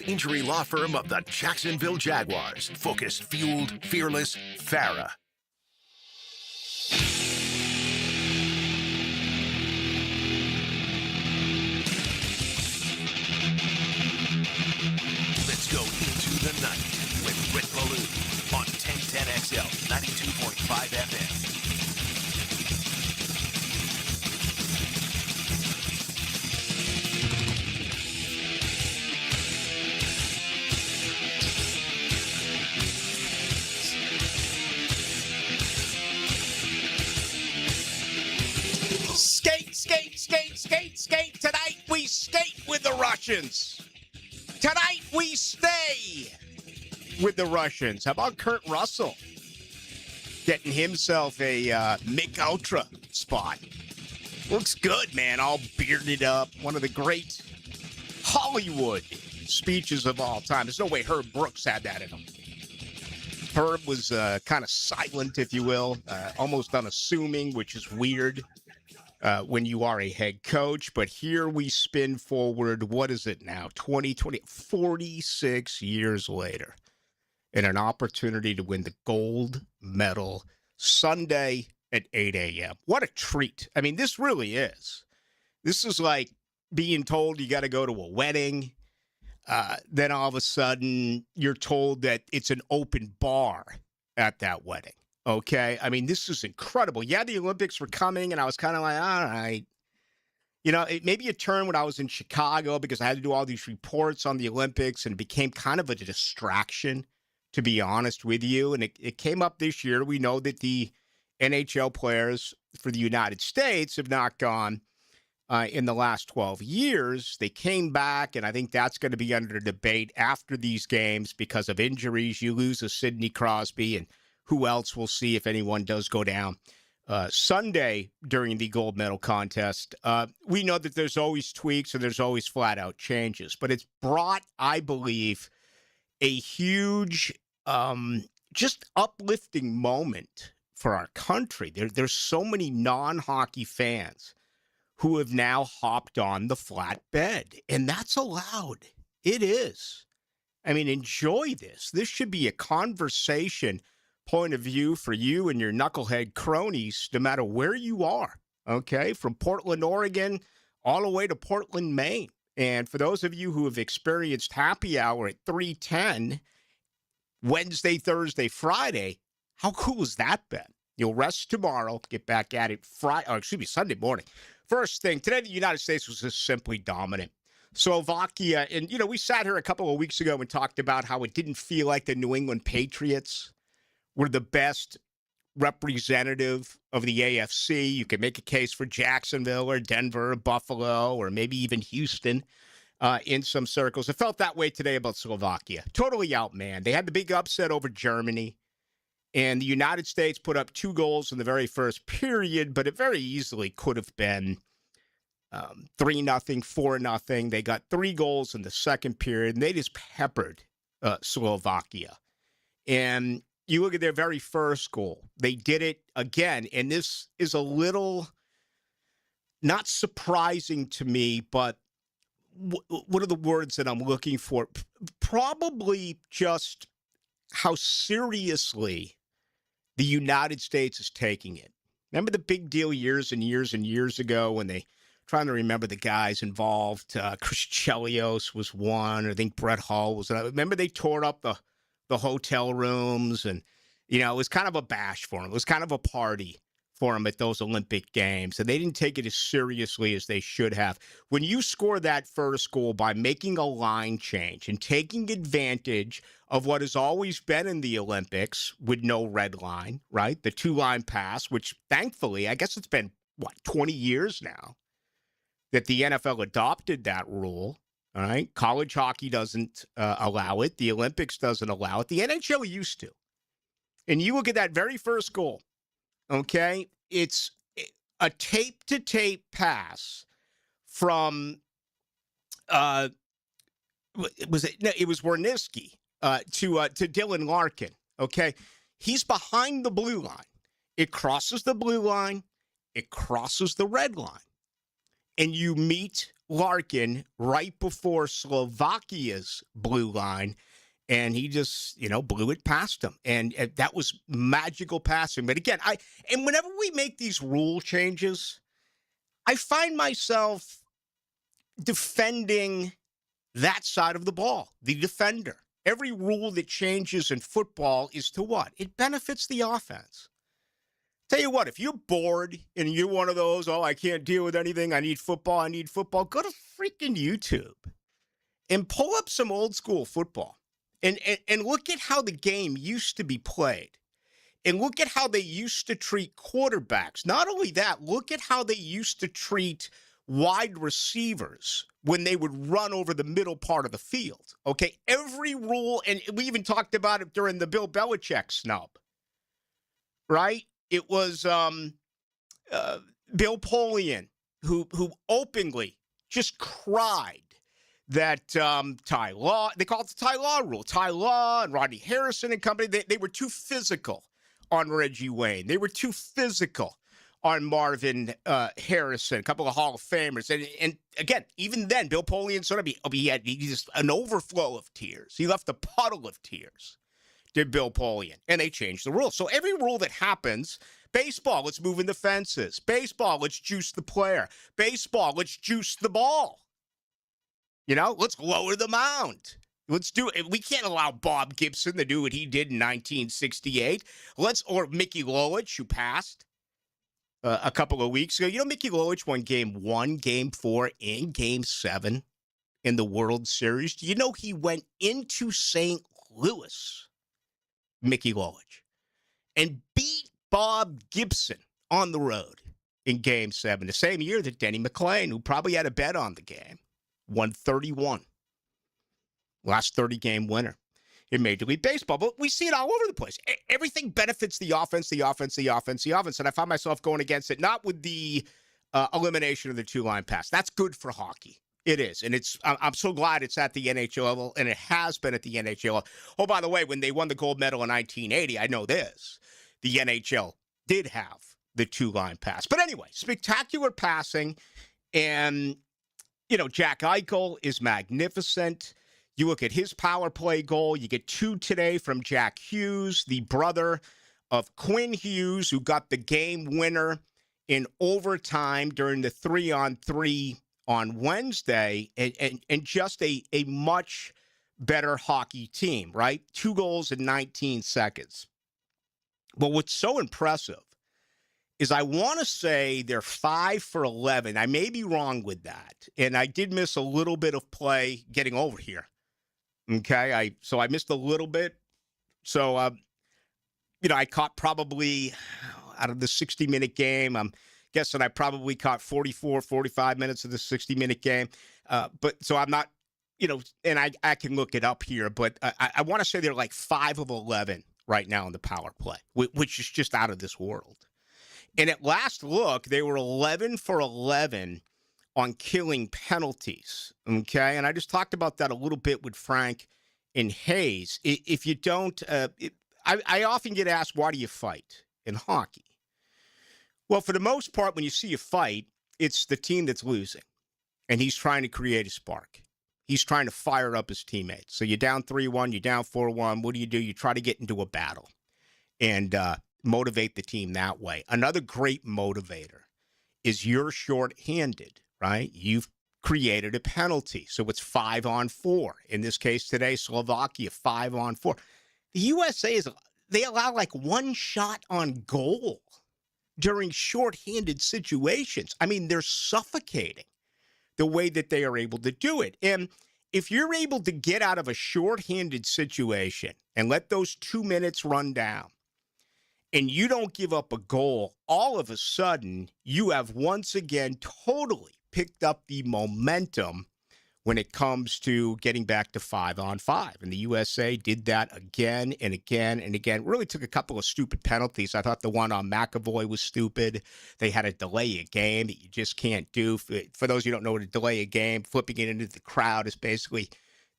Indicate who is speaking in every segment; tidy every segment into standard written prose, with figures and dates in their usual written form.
Speaker 1: injury law firm of the Jacksonville Jaguars. Focused, fueled, fearless, Farah. Let's go into the night with Rick Ballou on 1010XL 92.5 FM.
Speaker 2: Skate. Tonight we skate with the Russians. Tonight we stay with the Russians. How about Kurt Russell getting himself a Mick Ultra spot? Looks good, man. All bearded up. One of the great Hollywood speeches of all time. There's no way Herb Brooks had that in him. Herb was kind of silent, if you will, almost unassuming, which is weird. When you are a head coach. But here we spin forward, what is it now, 2020, 46 years later, and an opportunity to win the gold medal Sunday at 8 a.m. What a treat. I mean, this really is. This is like being told you got to go to a wedding. Then all of a sudden you're told that it's an open bar at that wedding. Okay, I mean, this is incredible. Yeah, the Olympics were coming, and I was kind of like, all right. You know, maybe a turn when I was in Chicago because I had to do all these reports on the Olympics, and it became kind of a distraction, to be honest with you. And it came up this year. We know that the NHL players for the United States have not gone in the last 12 years. They came back, and I think that's going to be under debate after these games because of injuries. You lose a Sidney Crosby, and who else we'll see if anyone does go down Sunday during the gold medal contest. We know that there's always tweaks and there's always flat out changes, but it's brought, I believe, a huge, just uplifting moment for our country. There's so many non-hockey fans who have now hopped on the flatbed, and that's allowed. It is. I mean, enjoy this. This should be a conversation point of view for you and your knucklehead cronies, no matter where you are, okay? From Portland, Oregon, all the way to Portland, Maine. And for those of you who have experienced happy hour at 3:10, Wednesday, Thursday, Friday, how cool has that been? You'll rest tomorrow, get back at it Sunday morning. First thing, today the United States was just simply dominant. Slovakia, and, you know, we sat here a couple of weeks ago and talked about how it didn't feel like the New England Patriots were the best representative of the AFC. You could make a case for Jacksonville or Denver or Buffalo or maybe even Houston in some circles. It felt that way today about Slovakia. Totally outmanned. They had the big upset over Germany, and the United States put up 2 goals in the very first period, but it very easily could have been 3-0, 4-0. They got 3 goals in the second period, and they just peppered Slovakia. And you look at their very first goal. They did it again, and this is a little not surprising to me, but what are the words that I'm looking for? Probably just how seriously the United States is taking it. Remember the big deal years and years and years ago when trying to remember the guys involved. Chris Chelios was one. I think Brett Hull was another. Remember they tore up the hotel rooms, and, you know, it was kind of a bash for them. It was kind of a party for them at those Olympic Games, and they didn't take it as seriously as they should have. When you score that first goal by making a line change and taking advantage of what has always been in the Olympics with no red line, right? The 2-line pass, which thankfully, I guess it's been, 20 years now that the NFL adopted that rule. All right. College hockey doesn't allow it. The Olympics doesn't allow it. The NHL used to. And you look at that very first goal. Okay. It's a tape-to-tape pass from, it was Wernitzky to Dylan Larkin. Okay. He's behind the blue line. It crosses the blue line. It crosses the red line. And you meet Larkin right before Slovakia's blue line, and he just, blew it past him. And that was magical passing. But again, whenever we make these rule changes, I find myself defending that side of the ball, the defender. Every rule that changes in football is to what? It benefits the offense. Tell you what, if you're bored and you're one of those, I can't deal with anything, I need football, go to freaking YouTube and pull up some old school football and look at how the game used to be played. And look at how they used to treat quarterbacks. Not only that, look at how they used to treat wide receivers when they would run over the middle part of the field. Okay, every rule, and we even talked about it during the Bill Belichick snub, right? It was Bill Polian who openly just cried that Ty Law, they call it the Ty Law rule. Ty Law and Rodney Harrison and company, they were too physical on Reggie Wayne. They were too physical on Marvin Harrison, a couple of Hall of Famers. And again, even then, Bill Polian sort of, he had just an overflow of tears. He left a puddle of tears, did Bill Polian. And they changed the rules. So every rule that happens, baseball, let's move in the fences. Baseball, let's juice the player. Baseball, let's juice the ball. Let's lower the mound. Let's do it. We can't allow Bob Gibson to do what he did in 1968. Or Mickey Lolich, who passed a couple of weeks ago. Mickey Lolich won Game 1, Game 4, and Game 7 in the World Series. Do you know he went into St. Louis, Mickey Lolich, and beat Bob Gibson on the road in Game 7, the same year that Denny McLain, who probably had a bet on the game, won 31. Last 30-game winner in Major League Baseball. But we see it all over the place. Everything benefits the offense. And I find myself going against it, not with the elimination of the two-line pass. That's good for hockey. It is. And I'm so glad it's at the NHL level, and it has been at the NHL level. Oh, by the way, when they won the gold medal in 1980, I know this. The NHL did have the two-line pass. But anyway, spectacular passing. And, Jack Eichel is magnificent. You look at his power play goal. You get 2 today from Jack Hughes, the brother of Quinn Hughes, who got the game winner in overtime during the 3-on-3 on Wednesday, and just a much better hockey team, right? 2 goals in 19 seconds. But what's so impressive is I want to say they're 5 for 11. I may be wrong with that. And I did miss a little bit of play getting over here. Okay, so I missed a little bit. So, I caught probably out of the 60-minute game, I'm guessing I probably caught 44, 45 minutes of the 60-minute game. But so I'm not, and I can look it up here, but I want to say they're like 5 of 11 right now in the power play, which is just out of this world. And at last look, they were 11 for 11 on killing penalties, okay? And I just talked about that a little bit with Frank and Hayes. If you don't, I often get asked, why do you fight in hockey? Well, for the most part, when you see a fight, it's the team that's losing, and he's trying to create a spark. He's trying to fire up his teammates. So you're down 3-1, you're down 4-1. What do? You try to get into a battle and motivate the team that way. Another great motivator is you're shorthanded. Right? You've created a penalty. So it's 5-on-4. In this case today, Slovakia, 5-on-4. The USA they allow like 1 shot on goal during shorthanded situations. I mean, they're suffocating the way that they are able to do it. And if you're able to get out of a shorthanded situation and let those 2 minutes run down, and you don't give up a goal, all of a sudden you have once again totally picked up the momentum when it comes to getting back to 5-on-5. And the USA did that again and again and again. Really took a couple of stupid penalties. I thought the one on McAvoy was stupid. They had to delay a game that you just can't do. For those who don't know what a delay a game, flipping it into the crowd is basically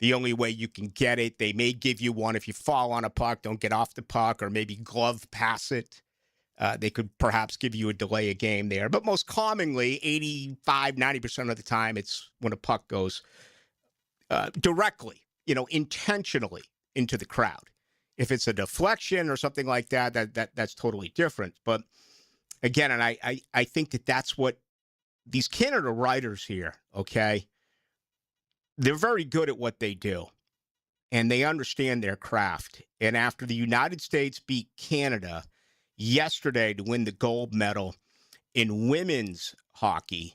Speaker 2: the only way you can get it. They may give you one if you fall on a puck, don't get off the puck, or maybe glove pass it. They could perhaps give you a delay of game there. But most commonly, 85, 90% of the time, it's when a puck goes directly, intentionally into the crowd. If it's a deflection or something like that's totally different. But again, and I think that's what these Canada writers here, okay, they're very good at what they do. And they understand their craft. And after the United States beat Canada yesterday to win the gold medal in women's hockey,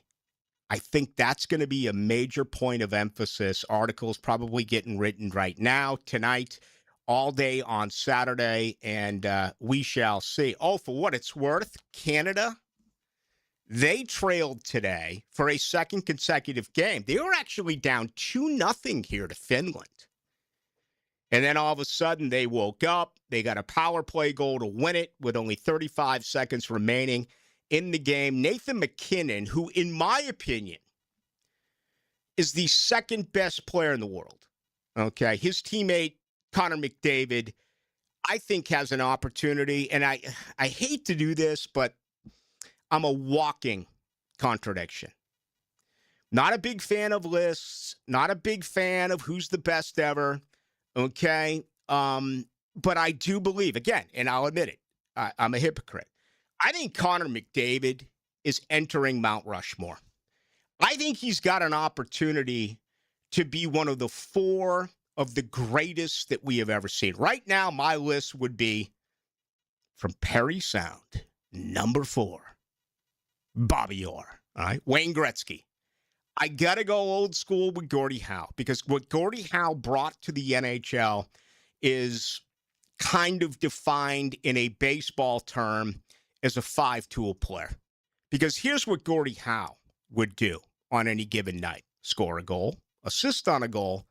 Speaker 2: I think that's going to be a major point of emphasis. Articles probably getting written right now, tonight, all day on Saturday, and we shall see. Oh, for what it's worth, Canada, they trailed today for a second consecutive game. They were actually down 2-0 here to Finland. And then all of a sudden, they woke up. They got a power play goal to win it with only 35 seconds remaining in the game. Nathan MacKinnon, who, in my opinion, is the second best player in the world. Okay, his teammate, Connor McDavid, I think has an opportunity. And I hate to do this, but I'm a walking contradiction. Not a big fan of lists. Not a big fan of who's the best ever. Okay, but I do believe, again, and I'll admit it, I'm a hypocrite. I think Connor McDavid is entering Mount Rushmore. I think he's got an opportunity to be one of the 4 of the greatest that we have ever seen. Right now, my list would be from Perry Sound, number 4, Bobby Orr, all right, Wayne Gretzky. I got to go old school with Gordie Howe, because what Gordie Howe brought to the NHL is kind of defined in a baseball term as a 5-tool player. Because here's what Gordie Howe would do on any given night: score a goal, assist on a goal,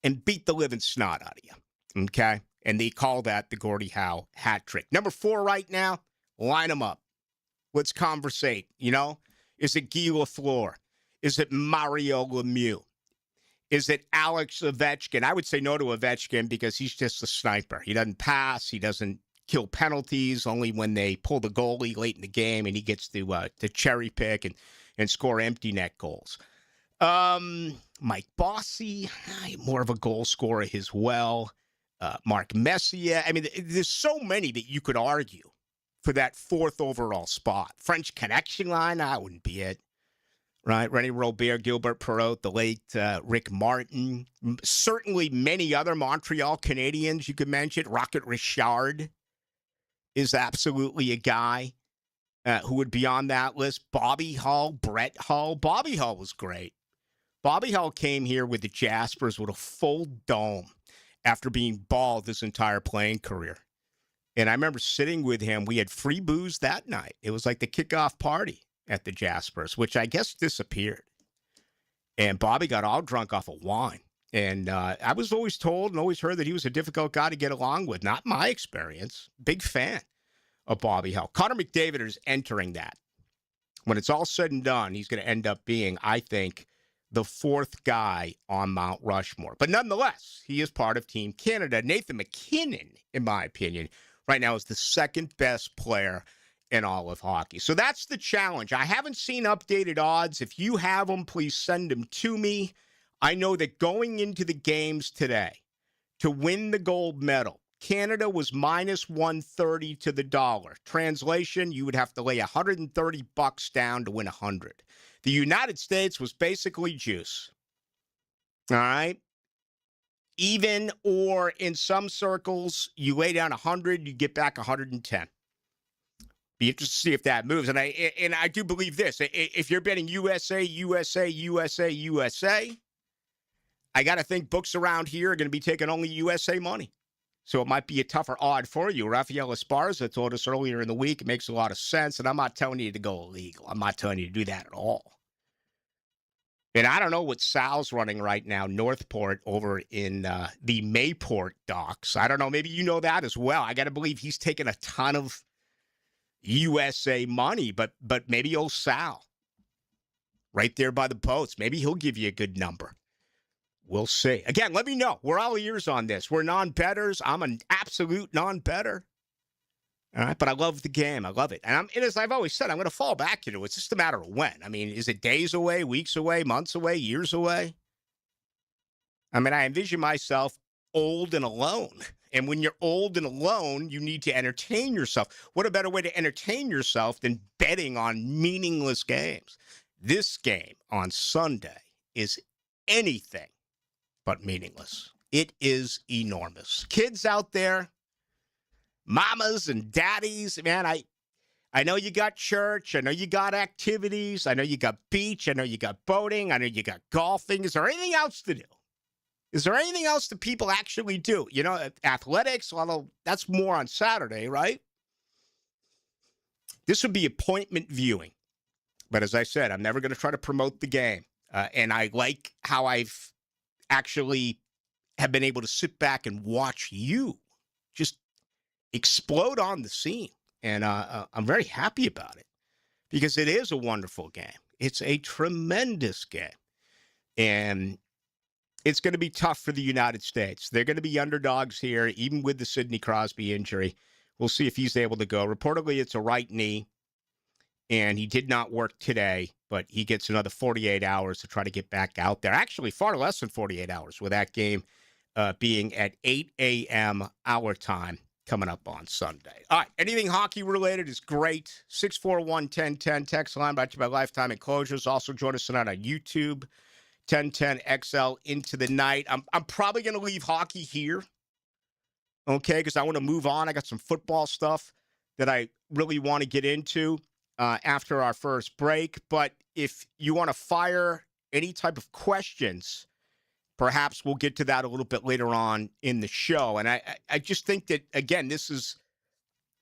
Speaker 2: and beat the living snot out of you. Okay? And they call that the Gordie Howe hat trick. Number 4 right now, line them up. Let's conversate. Is it Guy Lafleur? Is it Mario Lemieux? Is it Alex Ovechkin? I would say no to Ovechkin because he's just a sniper. He doesn't pass. He doesn't kill penalties, only when they pull the goalie late in the game and he gets to cherry pick and score empty net goals. Mike Bossy, more of a goal scorer as well. Mark Messier. I mean, there's so many that you could argue for that 4th overall spot. French Connection line, that wouldn't be it. Right, René Robert, Gilbert Perreault, the late Rick Martin. Certainly many other Montreal Canadiens you could mention. Rocket Richard is absolutely a guy who would be on that list. Bobby Hull, Brett Hull. Bobby Hull was great. Bobby Hull came here with the Jaspers with a full dome after being bald his entire playing career. And I remember sitting with him. We had free booze that night. It was like the kickoff party at the Jaspers, which I guess disappeared. And Bobby got all drunk off of wine. And I was always told and always heard that he was a difficult guy to get along with. Not my experience. Big fan of Bobby Hull. Connor McDavid is entering that. When it's all said and done, he's going to end up being, I think, the 4th guy on Mount Rushmore. But nonetheless, he is part of Team Canada. Nathan MacKinnon, in my opinion, right now is the 2nd best player in all of hockey. So that's the challenge. I haven't seen updated odds. If you have them, please send them to me. I know that going into the games today to win the gold medal, Canada was minus 130 to the dollar. Translation, you would have to lay $130 down to win 100. The United States was basically juice. All right? Even, or in some circles, you lay down 100, you get back 110. Be interested to see if that moves. And I do believe this. If you're betting USA, I got to think books around here are going to be taking only USA money. So it might be a tougher odd for you. Rafael Esparza told us earlier in the week it makes a lot of sense, and I'm not telling you to go illegal. I'm not telling you to do that at all. And I don't know what Sal's running right now, Northport, over in the Mayport docks. I don't know. Maybe you know that as well. I got to believe he's taking a ton of USA money, but maybe old Sal right there by the boats. Maybe he'll give you a good number. We'll see. Again, let me know. We're all ears on this. We're non-bettors. I'm an absolute non-better. All right, but I love the game. I love it. And as I've always said, I'm going to fall back into it. It's just a matter of when. I mean, is it days away, weeks away, months away, years away? I mean, I envision myself old and alone. And when you're old and alone, you need to entertain yourself. What a better way to entertain yourself than betting on meaningless games? This game on Sunday is anything but meaningless. It is enormous. Kids out there, mamas and daddies, man, I know you got church. I know you got activities. I know you got beach. I know you got boating. I know you got golfing. Is there anything else to do? Is there anything else that people actually do? You know, athletics, although that's more on Saturday, right? This would be appointment viewing. But as I said, I'm never going to try to promote the game. And I like how I've actually have been able to sit back and watch you just explode on the scene. And I'm very happy about it because it is a wonderful game. It's a tremendous game. And it's going to be tough for the United States. They're going to be underdogs here, even with the Sidney Crosby injury. We'll see if he's able to go. Reportedly, it's a right knee, and he did not work today, but he gets another 48 hours to try to get back out there. Actually, far less than 48 hours with that game being at 8 a.m. our time coming up on Sunday. All right, anything hockey-related is great. 641-1010, text line brought to you by Lifetime Enclosures. Also, join us tonight on YouTube. 1010XL into the night. I'm probably going to leave hockey here, okay, because I want to move on. I got some football stuff that I really want to get into after our first break. But if you want to fire any type of questions, perhaps we'll get to that a little bit later on in the show. And I just think that, again, this is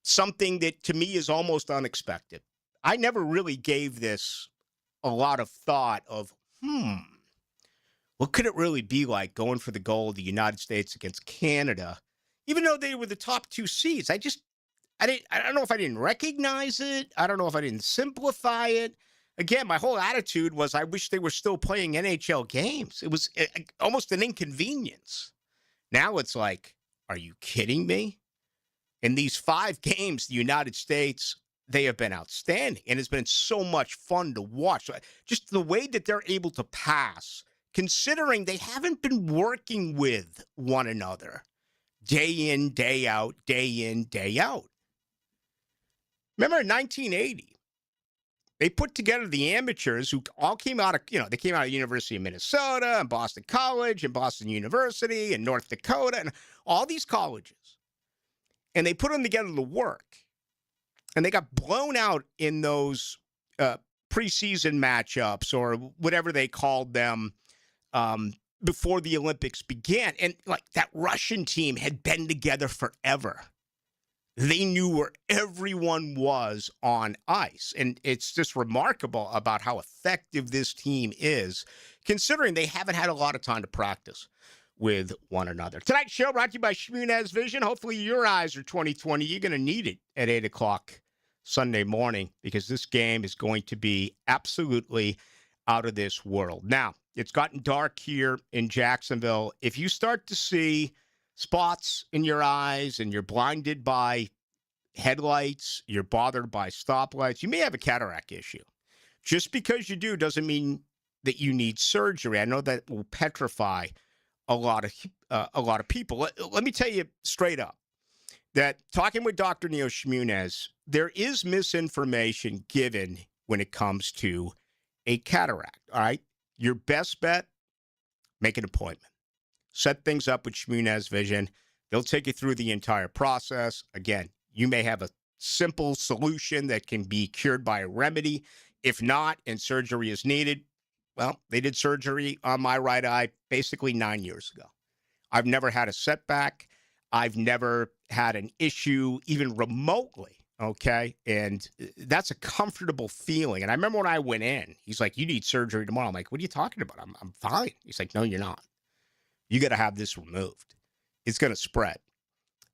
Speaker 2: something that to me is almost unexpected. I never really gave this a lot of thought of, what could it really be like going for the goal of the United States against Canada, even though they were the top two seeds? I don't know if I didn't recognize it. I don't know if I didn't simplify it. Again, my whole attitude was I wish they were still playing NHL games. It was almost an inconvenience. Now it's like, are you kidding me? In these 5 games, the United States, they have been outstanding, and it's been so much fun to watch. Just the way that they're able to pass, considering they haven't been working with one another day in, day out, day in, day out. Remember in 1980, they put together the amateurs who all came out of, they came out of University of Minnesota and Boston College and Boston University and North Dakota and all these colleges. And they put them together to work. And they got blown out in those preseason matchups or whatever they called them before the Olympics began. And like that Russian team had been together forever. They knew where everyone was on ice. And it's just remarkable about how effective this team is, considering they haven't had a lot of time to practice with one another. Tonight's show brought to you by Shmunez Vision. Hopefully your eyes are 20/20. You're going to need it at 8 o'clock Sunday morning because this game is going to be absolutely out of this world. Now, it's gotten dark here in Jacksonville. If you start to see spots in your eyes and you're blinded by headlights, you're bothered by stoplights, you may have a cataract issue. Just because you do doesn't mean that you need surgery. I know that will petrify a lot of people. Let me tell you straight up that talking with Dr. Neil Shmunez, there is misinformation given when it comes to a cataract, all right? Your best bet, make an appointment. Set things up with Shmunez Vision. They'll take you through the entire process. Again, you may have a simple solution that can be cured by a remedy. If not, and surgery is needed, well, they did surgery on my right eye basically 9 years ago. I've never had a setback. I've never had an issue even remotely, okay? And that's a comfortable feeling. And I remember when I went in, he's like, you need surgery tomorrow. I'm like, what are you talking about? I'm fine. He's like, no, you're not. You got to have this removed. It's going to spread.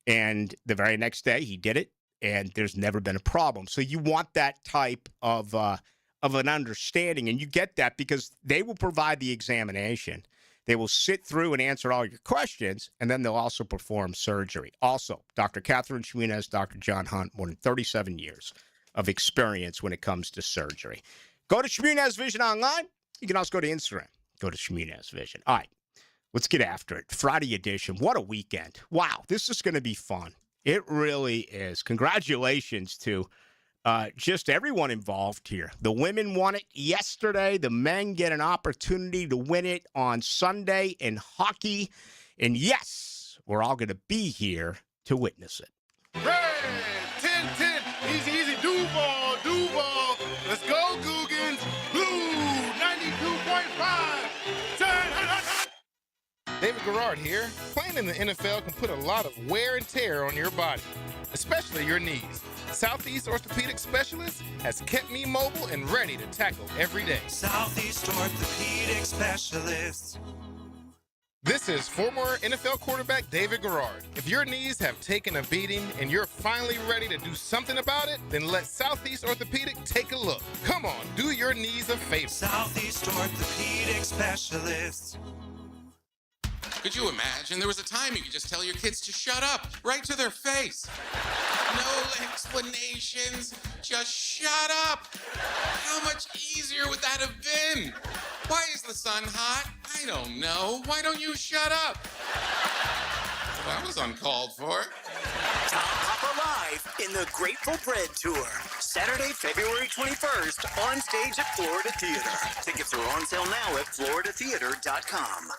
Speaker 2: And the very next day, he did it, and there's never been a problem. So you want that type of an understanding, and you get that because they will provide the examination. They will sit through and answer all your questions, and then they'll also perform surgery. Also, Dr. Catherine Schmunez, Dr. John Hunt, more than 37 years of experience when it comes to surgery. Go to Schmunez Vision online. You can also go to Instagram. Go to Schmunez Vision. All right, let's get after it. Friday edition. What a weekend. Wow, this is going to be fun. It really is. Congratulations to just everyone involved here. The women won it yesterday. The men get an opportunity to win it on Sunday in hockey. And yes, we're all going to be here to witness it.
Speaker 3: Red, 10-10, easy, Duval, let's go, Googans, blue, 92.5, 10. David Garrard here. Playing in the NFL can put a lot of wear and tear on your body, especially your knees. Southeast Orthopedic Specialist has kept me mobile and ready to tackle every day.
Speaker 4: Southeast Orthopedic Specialists.
Speaker 3: This is former NFL quarterback David Garrard. If your knees have taken a beating and you're finally ready to do something about it, then let Southeast Orthopedic take a look. Come on, do your knees a favor.
Speaker 4: Southeast Orthopedic Specialists.
Speaker 5: Could you imagine? There was a time you could just tell your kids to shut up, right to their face. No explanations, just shut up. How much easier would that have been? Why is the sun hot? I don't know. Why don't you shut up? That was uncalled for.
Speaker 6: Tom Hopper live in the Grateful Bread Tour. Saturday, February 21st, on stage at Florida Theater. Tickets are on sale now at floridatheater.com.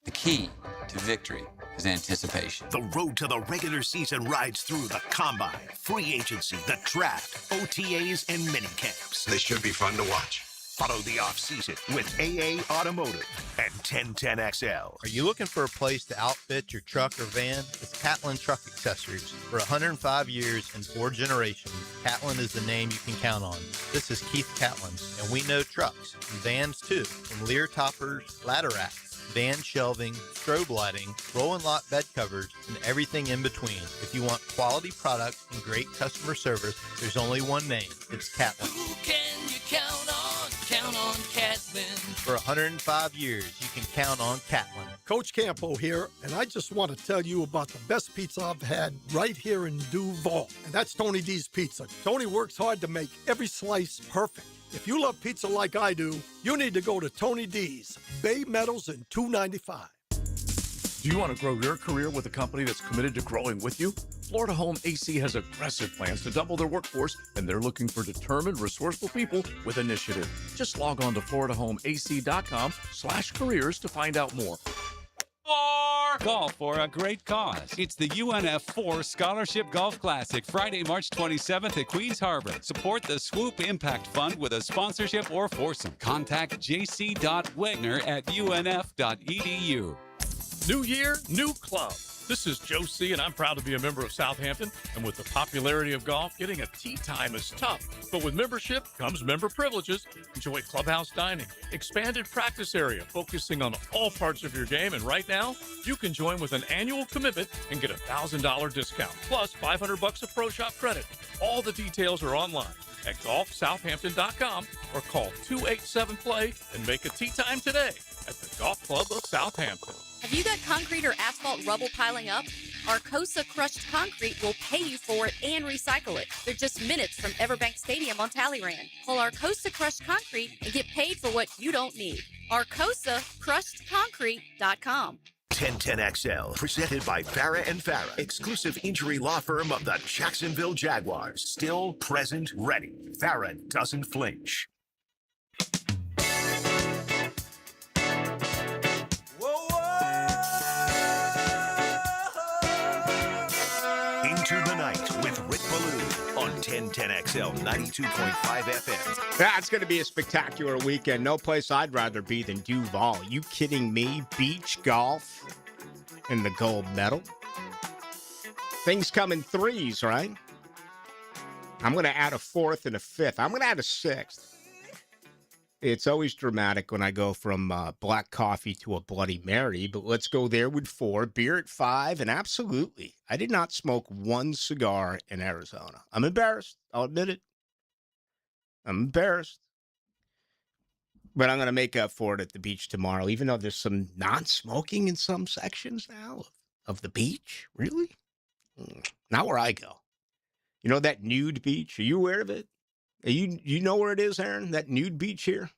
Speaker 7: The key to victory is anticipation.
Speaker 1: The road to the regular season rides through the combine, free agency, the draft, OTAs, and mini camps.
Speaker 8: This should be fun to watch.
Speaker 1: Follow the offseason with AA Automotive and 1010XL.
Speaker 9: Are you looking for a place to outfit your truck or van? It's Catlin Truck Accessories. For 105 years and 4 generations, Catlin is the name you can count on. This is Keith Catlin, and we know trucks and vans too, from Lear toppers, ladder racks, van shelving, strobe lighting, roll and lock bed covers, and everything in between. If you want quality products and great customer service, there's only one name. It's Catlin.
Speaker 10: Who can you count on? Count on Catlin.
Speaker 9: For 105 years, you can count on Catlin.
Speaker 11: Coach Campo here, and I just want to tell you about the best pizza I've had right here in Duval, and that's Tony D's Pizza. Tony works hard to make every slice perfect. If you love pizza like I do, you need to go to Tony D's, Bay Meadows and 295.
Speaker 12: Do you want to grow your career with a company that's committed to growing with you? Florida Home AC has aggressive plans to double their workforce, and they're looking for determined, resourceful people with initiative. Just log on to floridahomeac.com/careers to find out more.
Speaker 13: Golf for a great cause. It's the UNF4 Scholarship Golf Classic, Friday, March 27th at Queens Harbor. Support the Swoop Impact Fund with a sponsorship or foursome. Contact jc.wegner@unf.edu.
Speaker 14: New year, new club. This is Joe C., and I'm proud to be a member of Southampton. And with the popularity of golf, getting a tee time is tough. But with membership comes member privileges. Enjoy clubhouse dining, expanded practice area, focusing on all parts of your game. And right now, you can join with an annual commitment and get a $1,000 discount, plus $500 of Pro Shop credit. All the details are online at golfsouthampton.com or call 287-PLAY and make a tee time today at the Golf Club of Southampton.
Speaker 15: Have you got concrete or asphalt rubble piling up? Arcosa Crushed Concrete will pay you for it and recycle it. They're just minutes from Everbank Stadium on Talleyrand. Call Arcosa Crushed Concrete and get paid for what you don't need. ArcosaCrushedConcrete.com.
Speaker 1: 1010XL, presented by Farah and Farah, exclusive injury law firm of the Jacksonville Jaguars. Still present, ready. Farah doesn't flinch. Into the Night with Rick Ballou on 1010XL 92.5 FM.
Speaker 2: That's going to be a spectacular weekend. No place I'd rather be than Duval. You kidding me? Beach golf and the gold medal. Things come in threes, right? I'm going to add a fourth and a fifth. I'm going to add a sixth. It's always dramatic when I go from black coffee to a Bloody Mary, but let's go there with 4, beer at 5, and absolutely, I did not smoke one cigar in Arizona. I'm embarrassed. I'll admit it. I'm embarrassed. But I'm going to make up for it at the beach tomorrow, even though there's some non-smoking in some sections now of the beach. Really? Not where I go. You know that nude beach? Are you aware of it? You know where it is, Aaron? That nude beach here?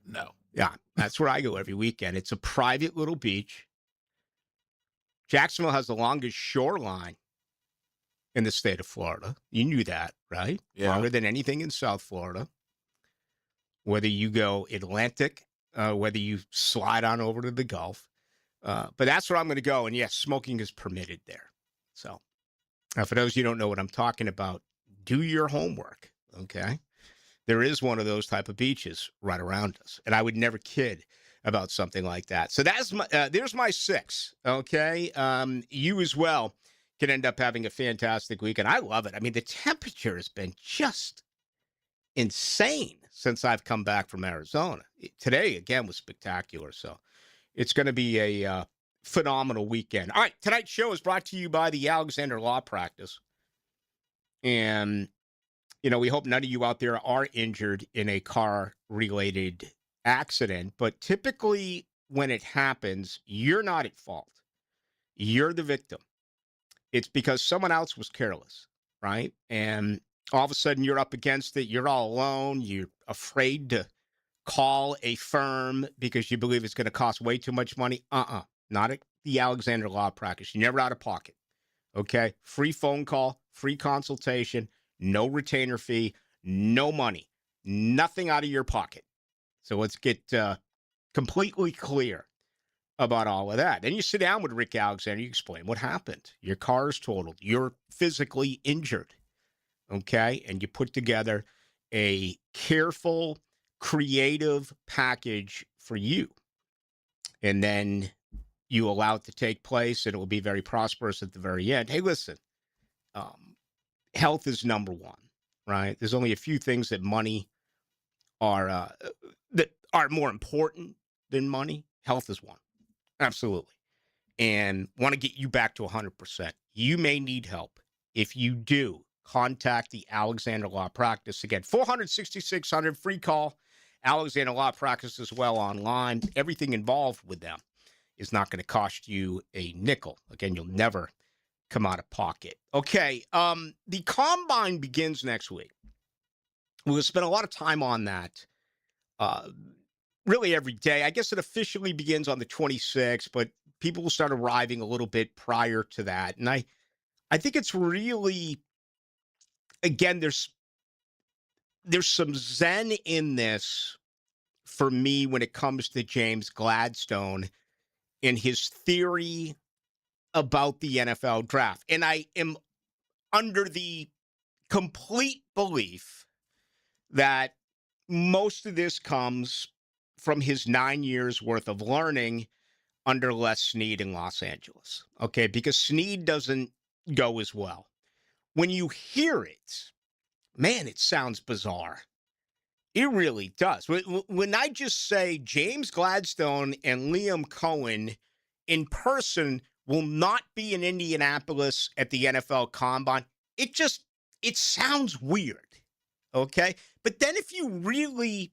Speaker 12: No.
Speaker 2: Yeah, that's where I go every weekend. It's a private little beach. Jacksonville has the longest shoreline in the state of Florida. You knew that, right?
Speaker 12: Yeah.
Speaker 2: Longer than anything in South Florida. Whether you go Atlantic, whether you slide on over to the Gulf. But that's where I'm going to go. And yes, smoking is permitted there. So for those of you who don't know what I'm talking about, do your homework, okay? There is one of those type of beaches right around us. And I would never kid about something like that. So that's my, there's my 6, okay? You as well can end up having a fantastic weekend. I love it. I mean, the temperature has been just insane since I've come back from Arizona. Today, again, was spectacular. So it's going to be a phenomenal weekend. All right, tonight's show is brought to you by the Alexander Law Practice. And, you know, we hope none of you out there are injured in a car-related accident. But typically when it happens, you're not at fault. You're the victim. It's because someone else was careless, right? And all of a sudden you're up against it. You're all alone. You're afraid to call a firm because you believe it's going to cost way too much money. Not at the Alexander Law Practice. You're never out of pocket. Okay? Free phone call, free consultation, no retainer fee, no money, nothing out of your pocket. So let's get completely clear about all of that. Then you sit down with Rick Alexander. You explain what happened. Your car is totaled. You're physically injured. Okay? And you put together a careful, creative package for you. And then you allow it to take place, and it will be very prosperous at the very end. Hey, listen, health is number one, right? There's only a few things that money are that are more important than money. Health is one. Absolutely. And want to get you back to 100%. You may need help. If you do, contact the Alexander Law Practice. Again, 400-6600, free call. Alexander Law Practice as well online. Everything involved with them is not going to cost you a nickel. Again, you'll never come out of pocket. Okay, the Combine begins next week. We'll spend a lot of time on that really every day. I guess it officially begins on the 26th, but people will start arriving a little bit prior to that. And I think it's really, again, there's some zen in this for me when it comes to James Gladstone and his theory about the NFL draft. And I am under the complete belief that most of this comes from his 9 years worth of learning under Les Snead in Los Angeles. Okay, because Snead doesn't go as well. When you hear it, man, it sounds bizarre. It really does. When I just say James Gladstone and Liam Cohen in person will not be in Indianapolis at the NFL Combine, it sounds weird, okay? But then if you really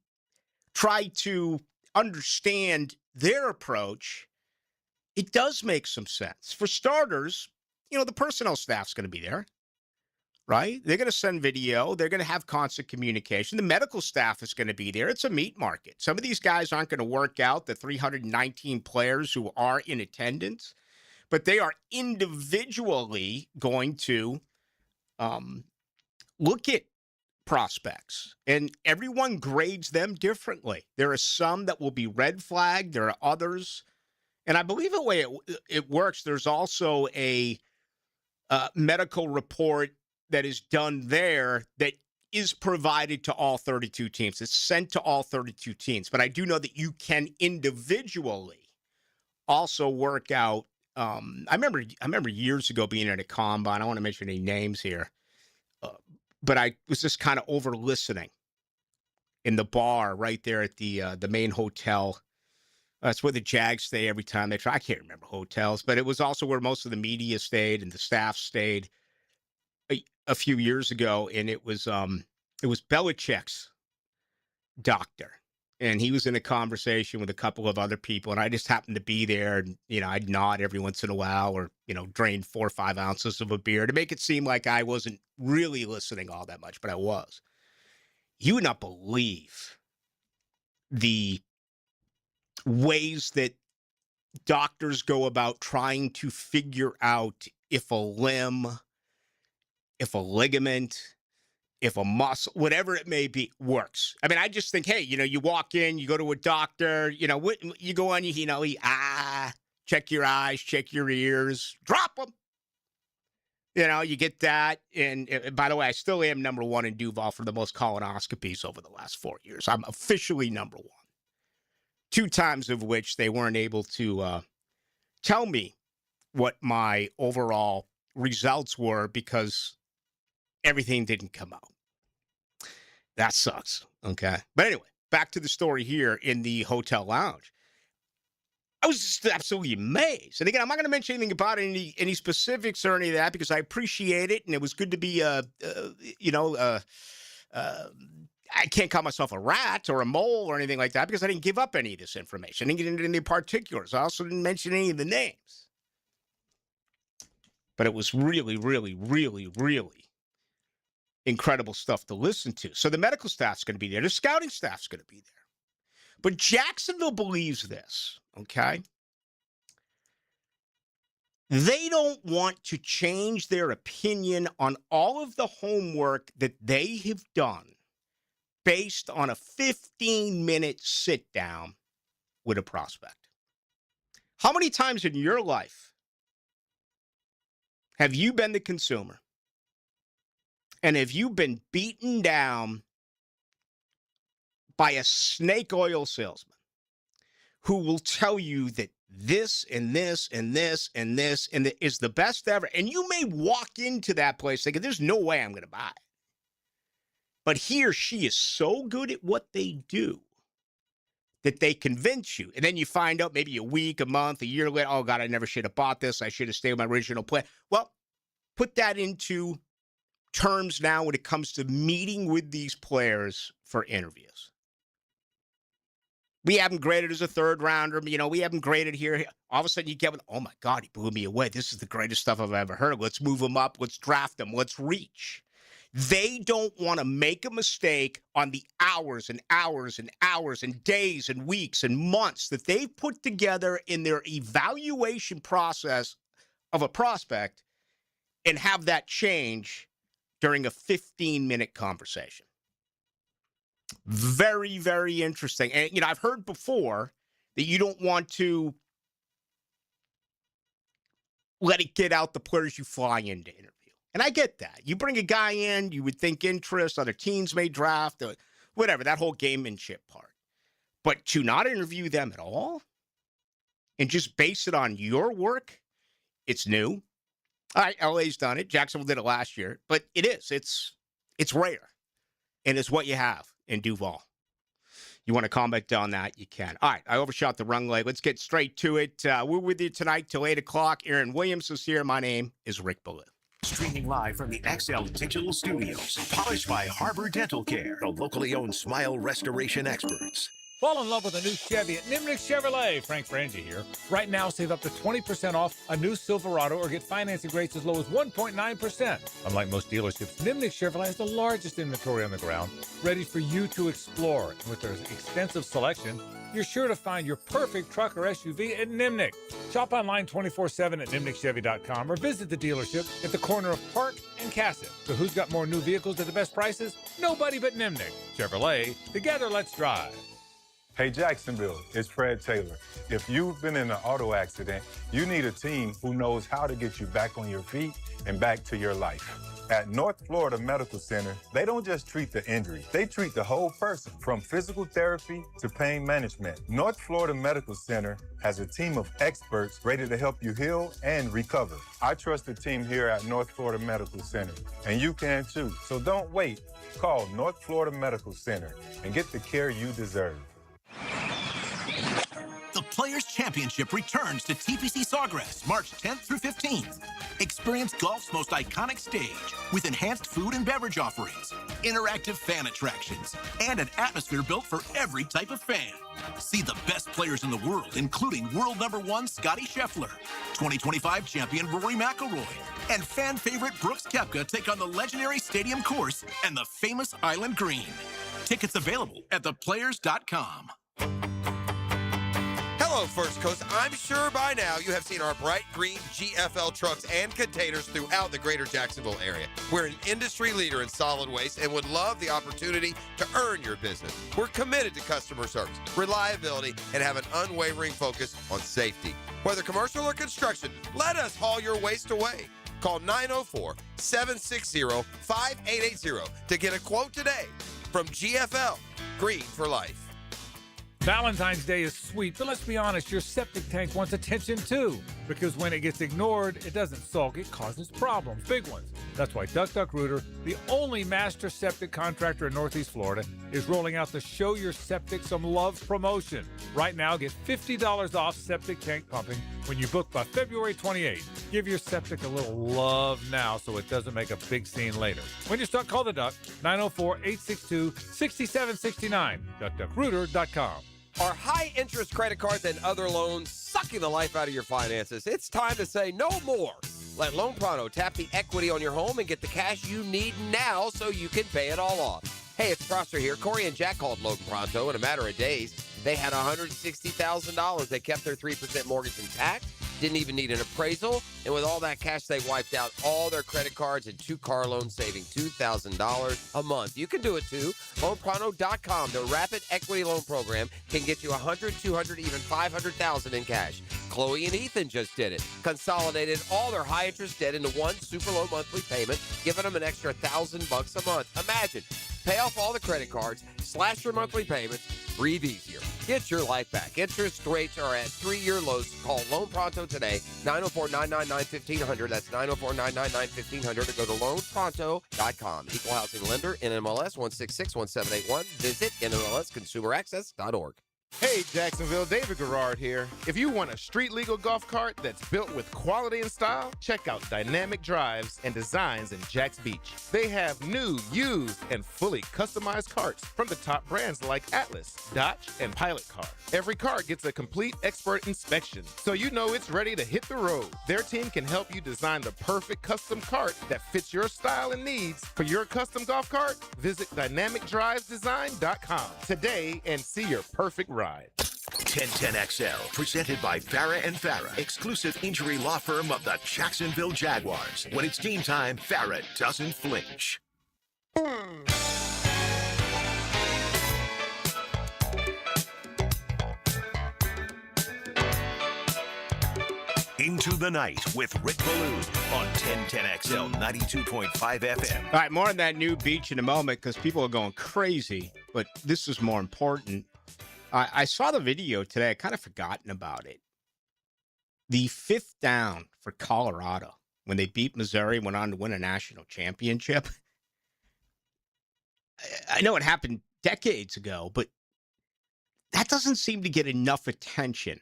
Speaker 2: try to understand their approach, it does make some sense. For starters, the personnel staff's going to be there, right? They're going to send video. They're going to have constant communication. The medical staff is going to be there. It's a meat market. Some of these guys aren't going to work out, the 319 players who are in attendance, but they are individually going to look at prospects, and everyone grades them differently. There are some that will be red flagged. There are others. And I believe the way it works, there's also a medical report that is done there that is provided to all 32 teams. It's sent to all 32 teams. But I do know that you can individually also work out. I remember years ago being at a combine. I don't want to mention any names here. But I was just kind of over listening in the bar right there at the main hotel. That's where the Jags stay every time they try. I can't remember hotels, but it was also where most of the media stayed and the staff stayed a few years ago. And it was Belichick's doctor. and he was in a conversation with a couple of other people, and I just happened to be there, and, I'd nod every once in a while or, drain 4 or 5 ounces of a beer to make it seem like I wasn't really listening all that much, but I was. You would not believe the ways that doctors go about trying to figure out if a limb, if a ligament, if a muscle, whatever it may be, works. I mean, I just think, hey, you walk in, you go to a doctor, you go on, check your eyes, check your ears, drop them. You get that. And by the way, I still am number 1 in Duval for the most colonoscopies over the last 4 years. I'm officially number 1. 2 times of which they weren't able to tell me what my overall results were because everything didn't come out. That sucks. Okay. But anyway, back to the story here in the hotel lounge. I was just absolutely amazed. And again, I'm not going to mention anything about any specifics or any of that because I appreciate it. And it was good to be, I can't call myself a rat or a mole or anything like that because I didn't give up any of this information. I didn't get into any particulars. I also didn't mention any of the names. But it was really, really, really, really incredible stuff to listen to. So the medical staff's going to be there. The scouting staff's going to be there. But Jacksonville believes this, okay? They don't want to change their opinion on all of the homework that they have done based on a 15-minute sit-down with a prospect. How many times in your life have you been the consumer? And have you been beaten down by a snake oil salesman who will tell you that this and this and this and this and is the best ever? And you may walk into that place thinking, there's no way I'm going to buy it. But he or she is so good at what they do that they convince you. And then you find out maybe a week, a month, a year later, oh, God, I never should have bought this. I should have stayed with my original plan. Well, put that into terms now when it comes to meeting with these players for interviews. We have him graded as a 3rd rounder. We have him graded here. All of a sudden you get with, oh, my God, he blew me away. This is the greatest stuff I've ever heard. Let's move him up. Let's draft him. Let's reach. They don't want to make a mistake on the hours and hours and hours and days and weeks and months that they've put together in their evaluation process of a prospect and have that change during a 15-minute conversation. Very, very interesting. And, I've heard before that you don't want to let it get out the players you fly in to interview. And I get that. You bring a guy in, you would think interest, other teams may draft, whatever, that whole gamemanship part. But to not interview them at all and just base it on your work, it's new. All right, LA's done it. Jacksonville did it last year. But it is. It's rare. And it's what you have in Duval. You want to comment on that, you can. All right, I overshot the runway. Let's get straight to it. We're with you tonight till 8 o'clock. Aaron Williams is here. My name is Rick Ballou.
Speaker 1: Streaming live from the XL Digital Studios. Polished by Harbor Dental Care, the locally owned smile restoration experts.
Speaker 8: Fall in love with a new Chevy at Nimnick Chevrolet. Frank Frangie here. Right now, save up to 20% off a new Silverado or get financing rates as low as 1.9%. Unlike most dealerships, Nimnick Chevrolet has the largest inventory on the ground, ready for you to explore. And with their extensive selection, you're sure to find your perfect truck or SUV at Nimnick. Shop online 24/7 at nimnickchevy.com or visit the dealership at the corner of Park and Cassett. So who's got more new vehicles at the best prices? Nobody but Nimnick. Chevrolet, together let's drive.
Speaker 16: Hey Jacksonville, it's Fred Taylor. If you've been in an auto accident, you need a team who knows how to get you back on your feet and back to your life. At North Florida Medical Center, they don't just treat the injury, they treat the whole person, from physical therapy to pain management. North Florida Medical Center has a team of experts ready to help you heal and recover. I trust the team here at North Florida Medical Center, and you can too. So don't wait. Call North Florida Medical Center and get the care you deserve.
Speaker 17: The Players' Championship returns to TPC Sawgrass March 10th through 15th. Experience golf's most iconic stage with enhanced food and beverage offerings, interactive fan attractions, and an atmosphere built for every type of fan. See the best players in the world, including world #1 Scotty Scheffler, 2025 champion Rory McIlroy, and fan favorite Brooks Koepka take on the legendary Stadium Course and the famous Island Green. Tickets available at theplayers.com.
Speaker 18: Hello, First Coast. I'm sure by now you have seen our bright green GFL trucks and containers throughout the greater Jacksonville area. We're an industry leader in solid waste and would love the opportunity to earn your business. We're committed to customer service, reliability, and have an unwavering focus on safety. Whether commercial or construction, let us haul your waste away. Call 904-760-5880 to get a quote today from GFL, Green for Life.
Speaker 8: Valentine's Day is sweet, but let's be honest, your septic tank wants attention too. Because when it gets ignored, it doesn't sulk, it causes problems, big ones. That's why Duck Duck Rooter, the only master septic contractor in Northeast Florida, is rolling out the Show Your Septic Some Love promotion. Right now, get $50 off septic tank pumping when you book by February 28th. Give your septic a little love now so it doesn't make a big scene later. When you start, call the Duck, 904-862-6769, duckduckrooter.com.
Speaker 18: Are high-interest credit cards and other loans sucking the life out of your finances? It's time to say no more. Let Loan Pronto tap the equity on your home and get the cash you need now so you can pay it all off. Hey, it's Prosser here. Corey and Jack called Loan Pronto in a matter of days. They had $160,000. They kept their 3% mortgage intact, didn't even need an appraisal, and with all that cash, they wiped out all their credit cards and 2 car loans, saving $2,000 a month. You can do it too. LoanPronto.com, the rapid equity loan program, can get you $100,000, $200,000, even $500,000 in cash. Chloe and Ethan just did it. Consolidated all their high-interest debt into one super low monthly payment, giving them an extra $1,000 a month. Imagine, pay off all the credit cards, slash your monthly payments, breathe easier. Get your life back. Interest rates are at 3-year lows. Call Loan Pronto today, 904-999-1500. That's 904-999-1500. Or go to loanpronto.com. Equal housing lender, NMLS 1661781. Visit NMLSconsumeraccess.org.
Speaker 3: Hey, Jacksonville, David Garrard here. If you want a street legal golf cart that's built with quality and style, check out Dynamic Drives and Designs in Jacks Beach. They have new, used, and fully customized carts from the top brands like Atlas, Dodge, and Pilot Car. Every cart gets a complete expert inspection, so you know it's ready to hit the road. Their team can help you design the perfect custom cart that fits your style and needs. For your custom golf cart, visit dynamicdrivesdesign.com today and see your perfect ride.
Speaker 1: 1010XL, presented by Farah and Farah, exclusive injury law firm of the Jacksonville Jaguars. When it's game time, Farah doesn't flinch. Into the Night with Rick Ballou on 1010XL 92.5 FM.
Speaker 2: All right, more on that new beach in a moment because people are going crazy, but this is more important. I saw the video today. I kind of forgotten about it. The 5th down for Colorado when they beat Missouri, went on to win a national championship. I know it happened decades ago, but that doesn't seem to get enough attention,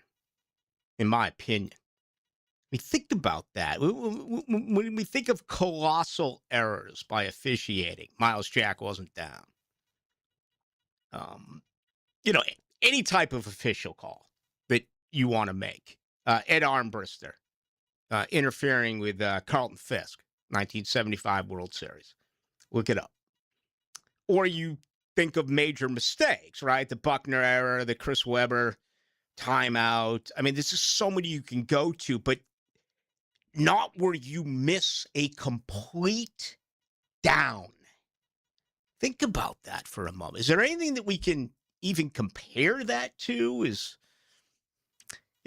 Speaker 2: in my opinion. I mean, think about that. When we think of colossal errors by officiating, Miles Jack wasn't down. Any type of official call that you want to make. Ed Armbruster interfering with Carlton Fisk, 1975 World Series. Look it up. Or you think of major mistakes, right? The Buckner error, the Chris Webber timeout. I mean, this is so many you can go to, but not where you miss a complete down. Think about that for a moment. Is there anything that we can even compare that to? It'd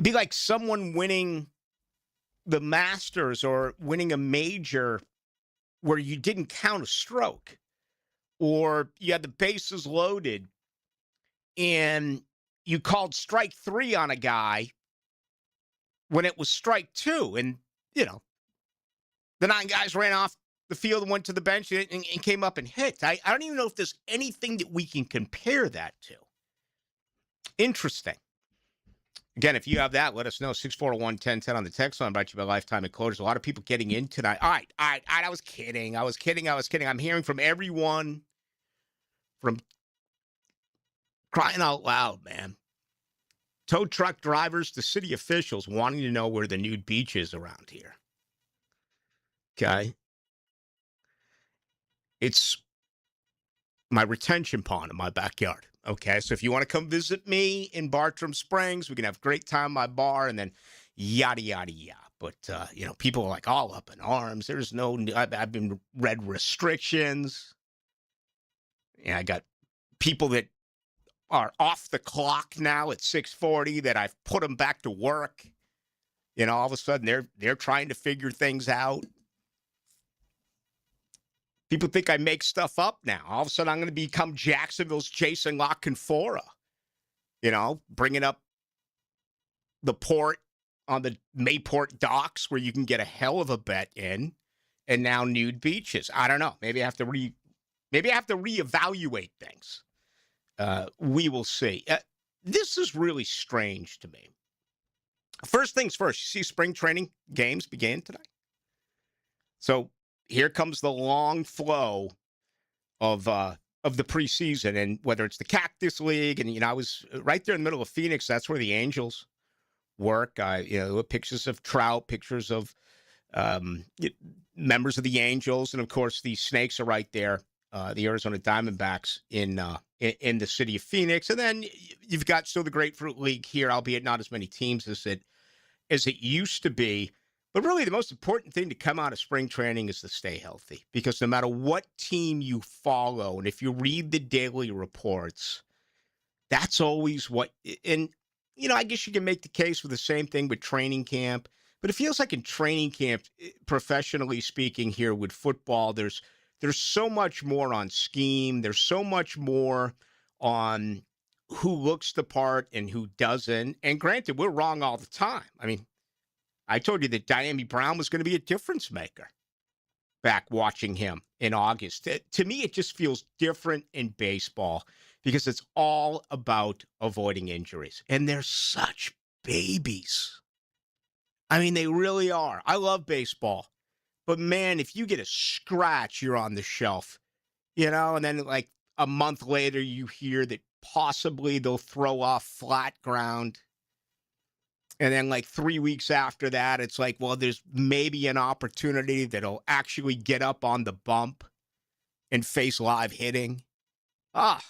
Speaker 2: be like someone winning the Masters or winning a major where you didn't count a stroke, or you had the bases loaded and you called strike 3 on a guy when it was strike 2, and the 9 guys ran off the field and went to the bench and came up and hit. I don't even know if there's anything that we can compare that to. Interesting. Again, if you have that, let us know. 641-1010 on the text line. Brought to you by Lifetime Enclosures. A lot of people getting in tonight. All right. I was kidding. I'm hearing from everyone from crying out loud, man. Tow truck drivers to city officials wanting to know where the nude beach is around here. Okay? It's my retention pond in my backyard. Okay, so if you want to come visit me in Bartram Springs, we can have a great time at my bar and then yada, yada, yada. But, people are like all up in arms. There's no, I've been read restrictions. Yeah, I got people that are off the clock now at 6:40 that I've put them back to work. All of a sudden they're trying to figure things out. People think I make stuff up now. All of a sudden, I'm going to become Jacksonville's Jason La Canfora. Bringing up the port on the Mayport docks where you can get a hell of a bet in, and now nude beaches. I don't know. Maybe I have to reevaluate things. We will see. This is really strange to me. First things first. You see, spring training games began today. So here comes the long flow of the preseason, and whether it's the Cactus League, and I was right there in the middle of Phoenix. That's where the Angels work. Pictures of Trout, pictures of members of the Angels, and of course the Snakes are right there. The Arizona Diamondbacks in the city of Phoenix, and then you've got still the Grapefruit League here, albeit not as many teams as it used to be. But really, the most important thing to come out of spring training is to stay healthy, because no matter what team you follow, and if you read the daily reports, that's always what. And I guess you can make the case for the same thing with training camp. But it feels like in training camp, professionally speaking, here with football, there's so much more on scheme. There's so much more on who looks the part and who doesn't. And granted, we're wrong all the time. I mean, I told you that Diami Brown was going to be a difference maker back watching him in August. To me, it just feels different in baseball because it's all about avoiding injuries. And they're such babies. I mean, they really are. I love baseball. But, man, if you get a scratch, you're on the shelf. And then like a month later, you hear that possibly they'll throw off flat ground. And then like 3 weeks after that, it's like, well, there's maybe an opportunity that'll actually get up on the bump and face live hitting. And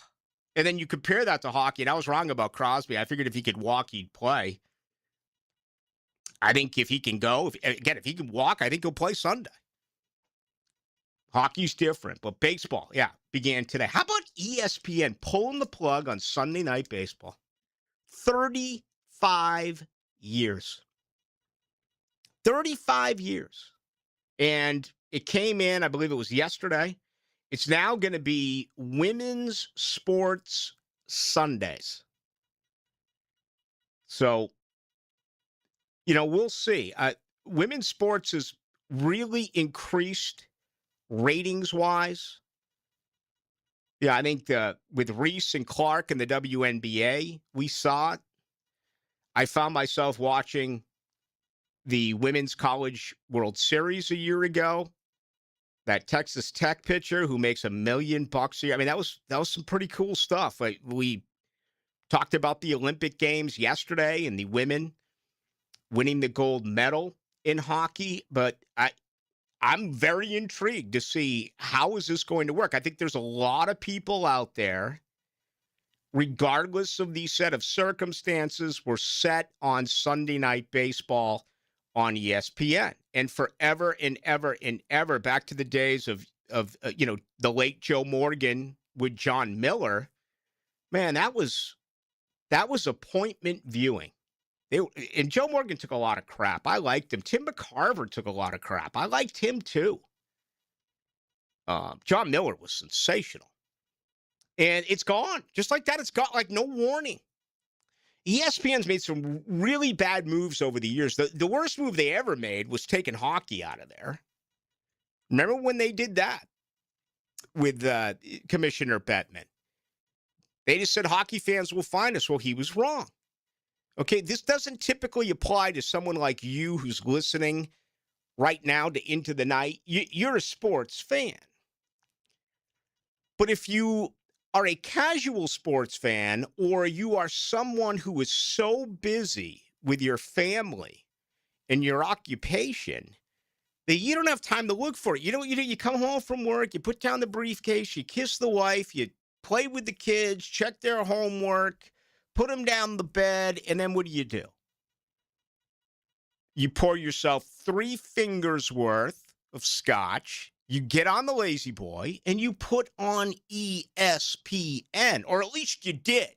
Speaker 2: then you compare that to hockey, and I was wrong about Crosby. I figured if he could walk, he'd play. I think if he can go, if he can walk, I think he'll play Sunday. Hockey's different, but baseball, began today. How about ESPN pulling the plug on Sunday Night Baseball? 35 years. 35 years. And it came in, I believe it was yesterday. It's now going to be Women's Sports Sundays. So, we'll see. Women's sports has really increased ratings-wise. Yeah, I think with Reese and Clark and the WNBA, we saw it. I found myself watching the Women's College World Series a year ago. That Texas Tech pitcher who makes $1 million a year. I mean, that was some pretty cool stuff. We talked about the Olympic Games yesterday and the women winning the gold medal in hockey, but I'm very intrigued to see how is this going to work. I think there's a lot of people out there, regardless of the set of circumstances, were set on Sunday Night Baseball on ESPN. And forever and ever and ever, back to the days of the late Joe Morgan with John Miller, man, that was appointment viewing. And Joe Morgan took a lot of crap. I liked him. Tim McCarver took a lot of crap. I liked him too. John Miller was sensational. And it's gone. Just like that, it's got like no warning. ESPN's made some really bad moves over the years. The worst move they ever made was taking hockey out of there. Remember when they did that with Commissioner Bettman? They just said hockey fans will find us. Well, he was wrong. Okay, this doesn't typically apply to someone like you who's listening right now to Into the Night. You're a sports fan. But if you are a casual sports fan, or you are someone who is so busy with your family and your occupation that you don't have time to look for it. You know what you do? You come home from work, you put down the briefcase, you kiss the wife, you play with the kids, check their homework, put them down the bed, and then what do? You pour yourself 3 fingers worth of scotch, you get on the Lazy Boy, and you put on ESPN, or at least you did.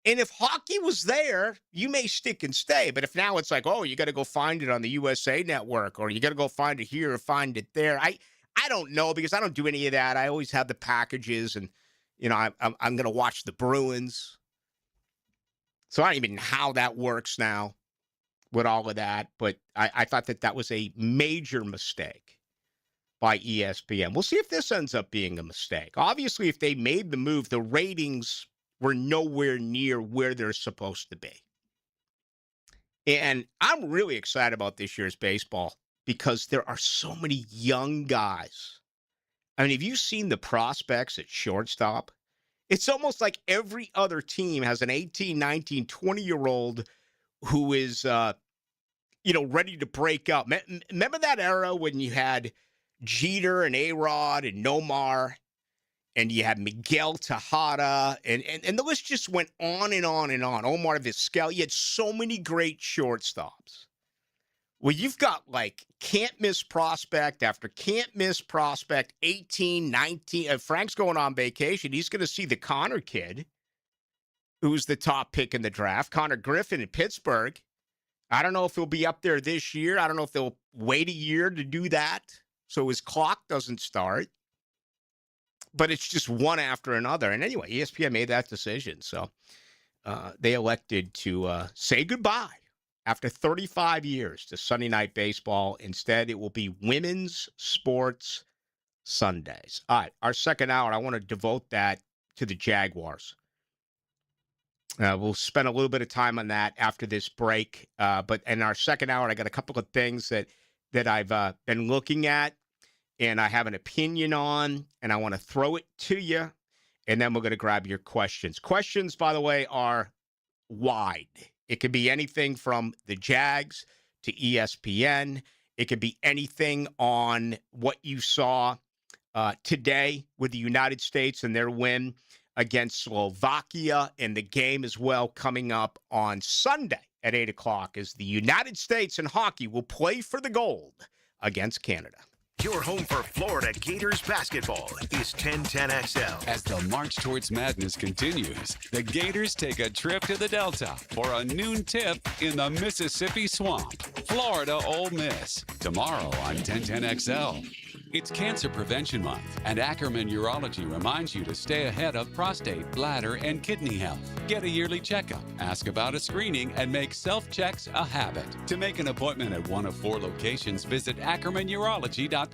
Speaker 2: And if hockey was there, you may stick and stay. But if now it's like, oh, you got to go find it on the USA Network, or you got to go find it here or find it there. I don't know, because I don't do any of that. I always have the packages, and I'm going to watch the Bruins. So I don't even know how that works now with all of that. But I thought that was a major mistake by ESPN. We'll see if this ends up being a mistake. Obviously, if they made the move, the ratings were nowhere near where they're supposed to be. And I'm really excited about this year's baseball because there are so many young guys. I mean, have you seen the prospects at shortstop? It's almost like every other team has an 18, 19, 20-year-old who is, ready to break up. Remember that era when you had Jeter and A-Rod and Nomar, and you had Miguel Tejada, and the list just went on and on and on. Omar Vizquel. You had so many great shortstops. Well, you've got like can't miss prospect after can't miss prospect, 18, 19. Frank's going on vacation. He's going to see the Connor kid, who's the top pick in the draft, Connor Griffin in Pittsburgh. I don't know if he'll be up there this year. I don't know if they'll wait a year to do that so his clock doesn't start. But it's just one after another. And anyway, ESPN made that decision. So they elected to say goodbye after 35 years to Sunday Night Baseball. Instead, it will be Women's Sports Sundays. All right, our second hour, I want to devote that to the Jaguars. We'll spend a little bit of time on that after this break. But in our second hour, I got a couple of things that I've been looking at and I have an opinion on, and I want to throw it to you, and then we're going to grab your questions. Questions, by the way, are wide. It could be anything from the Jags to ESPN. It could be anything on what you saw today with the United States and their win against Slovakia, and the game as well coming up on Sunday at 8 o'clock as the United States in hockey will play for the gold against Canada.
Speaker 1: Your home for Florida Gators basketball is 1010XL.
Speaker 13: As the march towards madness continues, the Gators take a trip to the Delta for a noon tip in the Mississippi Swamp. Florida Ole Miss, tomorrow on 1010XL. It's Cancer Prevention Month, and Ackerman Urology reminds you to stay ahead of prostate, bladder, and kidney health. Get a yearly checkup, ask about a screening, and make self-checks a habit. To make an appointment at one of 4 locations, visit AckermanUrology.com.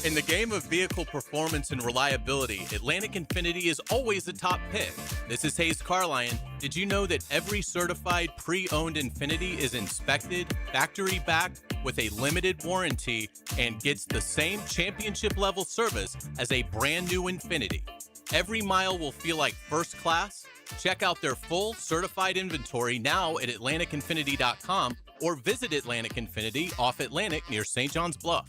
Speaker 19: In the game of vehicle performance and reliability, Atlantic Infiniti is always the top pick. This is Hayes Carlyon. Did you know that every certified pre-owned Infiniti is inspected, factory-backed, with a limited warranty, and gets the same championship-level service as a brand-new Infiniti? Every mile will feel like first class. Check out their full certified inventory now at AtlanticInfiniti.com or visit Atlantic Infiniti off Atlantic near St. John's Bluff.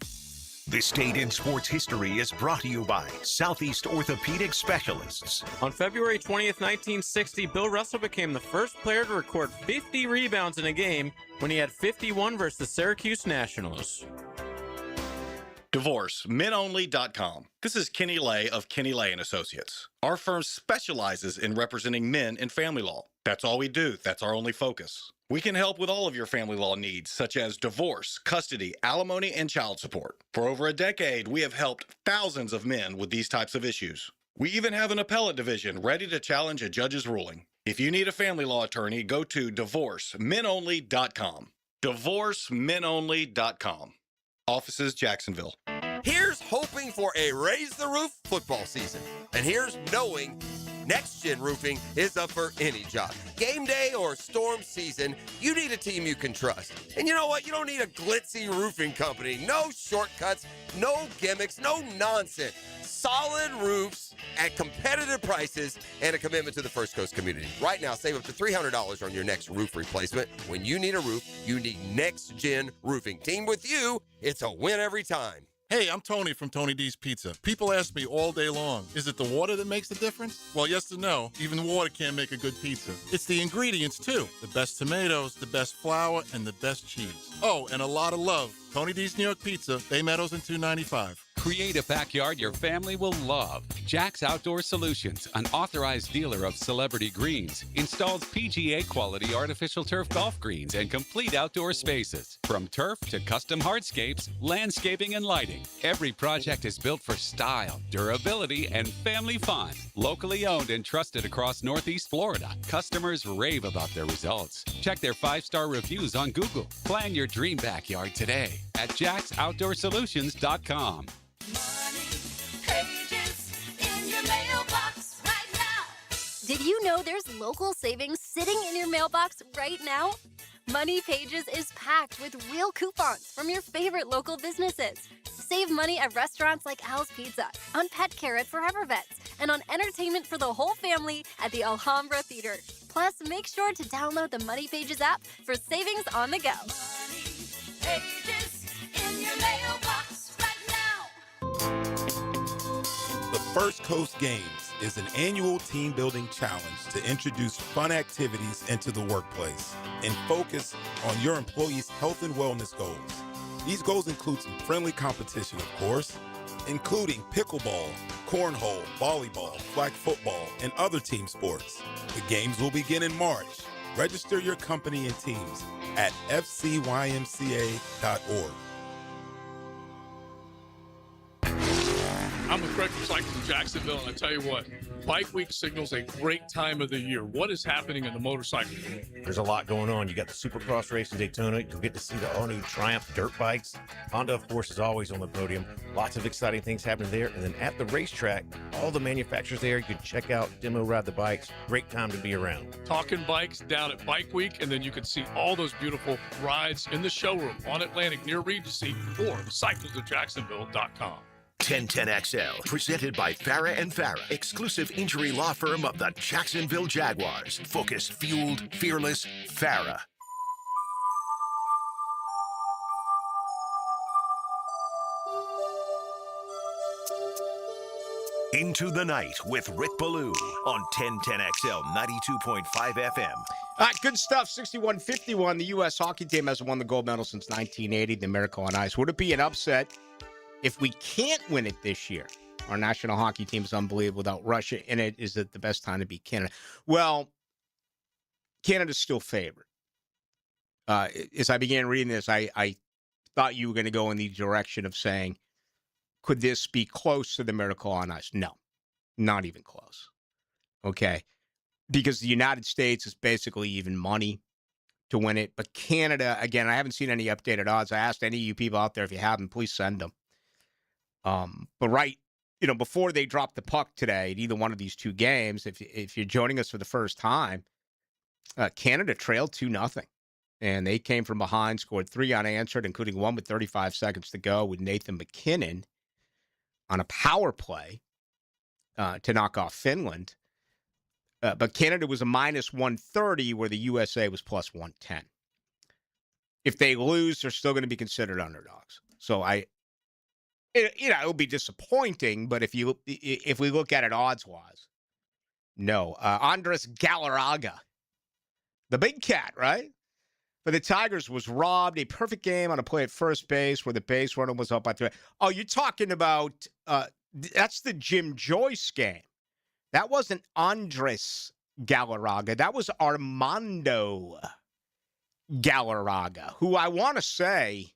Speaker 1: This Day in Sports History is brought to you by Southeast Orthopedic Specialists.
Speaker 20: On February 20th, 1960, Bill Russell became the first player to record 50 rebounds in a game when he had 51 versus the Syracuse Nationals.
Speaker 21: DivorceMenOnly.com. This is Kenny Lay of Kenny Lay & Associates. Our firm specializes in representing men in family law. That's all we do. That's our only focus. We can help with all of your family law needs, such as divorce, custody, alimony, and child support. For over a decade, we have helped thousands of men with these types of issues. We even have an appellate division ready to challenge a judge's ruling. If you need a family law attorney, go to DivorceMenOnly.com. DivorceMenOnly.com. Offices, Jacksonville.
Speaker 18: Here's hoping for a raise the roof football season. And here's knowing Next Gen Roofing is up for any job. Game day or storm season, you need a team you can trust. And you know what? You don't need a glitzy roofing company. No shortcuts, no gimmicks, no nonsense. Solid roofs at competitive prices and a commitment to the First Coast community. Right now, save up to $300 on your next roof replacement. When you need a roof, you need Next Gen Roofing. Team with you, it's a win every time.
Speaker 3: Hey, I'm Tony from Tony D's Pizza. People ask me all day long, is it the water that makes the difference? Well, yes and no. Even water can't make a good pizza. It's the ingredients, too. The best tomatoes, the best flour, and the best cheese. Oh, and a lot of love. Tony D's New York Pizza, Bay Meadows and 295.
Speaker 13: Create a backyard your family will love. Jack's Outdoor Solutions, an authorized dealer of Celebrity Greens, installs PGA quality artificial turf golf greens and complete outdoor spaces. From turf to custom hardscapes, landscaping, and lighting, every project is built for style, durability, and family fun. Locally owned and trusted across Northeast Florida, customers rave about their results. Check their 5-star reviews on Google. Plan your dream backyard today at jacksoutdoorsolutions.com.
Speaker 4: Pages in your mailbox right now. Did you know there's local savings sitting in your mailbox right now? Money Pages is packed with real coupons from your favorite local businesses. Save money at restaurants like Al's Pizza, on pet care at Forever Vets, and on entertainment for the whole family at the Alhambra Theater. Plus, make sure to download the Money Pages app for savings on the go. Money Pages in your mailbox right now.
Speaker 22: The First Coast Games is an annual team building challenge to introduce fun activities into the workplace and focus on your employees' health and wellness goals. These goals include some friendly competition, of course, including pickleball, cornhole, volleyball, flag football, and other team sports. The games will begin in March. Register your company and teams at fcymca.org.
Speaker 14: I'm with Greg from Cycles in Jacksonville, and I tell you what, Bike Week signals a great time of the year. What is happening in the motorcycle world?
Speaker 23: There's a lot going on. You got the Supercross race in Daytona. You'll get to see the all-new Triumph dirt bikes. Honda, of course, is always on the podium. Lots of exciting things happening there. And then at the racetrack, all the manufacturers there. You can check out, demo ride the bikes. Great time to be around.
Speaker 14: Talking bikes down at Bike Week, and then you can see all those beautiful rides in the showroom on Atlantic near Regency or cyclesofjacksonville.com.
Speaker 1: 1010XL, presented by Farah and Farah, exclusive injury law firm of the Jacksonville Jaguars. Focused, fueled, fearless, Farah. Into the Night with Rick Ballou on 1010XL 92.5 FM.
Speaker 2: All right, good stuff. 61-51. The U.S. hockey team hasn't won the gold medal since 1980, the Miracle on Ice. Would it be an upset if we can't win it this year? Our national hockey team is unbelievable without Russia in it. Is it the best time to beat Canada? Well, Canada's still favored. As I began reading this, I thought you were going to go in the direction of saying, could this be close to the Miracle on Ice? No, not even close. Okay. Because the United States is basically even money to win it. But Canada, again, I haven't seen any updated odds. I asked any of you people out there, if you haven't, please send them. But right, before they drop the puck today at either one of these two games, if you're joining us for the first time, Canada trailed 2-0. And they came from behind, scored 3 unanswered, including 1 with 35 seconds to go with Nathan McKinnon on a power play to knock off Finland. But Canada was a minus 130, where the USA was plus 110. If they lose, they're still going to be considered underdogs. So it'll be disappointing, but if we look at it odds-wise, no. Andres Galarraga, the big cat, right? But the Tigers was robbed. A perfect game on a play at first base where the base runner was up by 3. Oh, you're talking about that's the Jim Joyce game. That wasn't Andres Galarraga. That was Armando Galarraga, who I want to say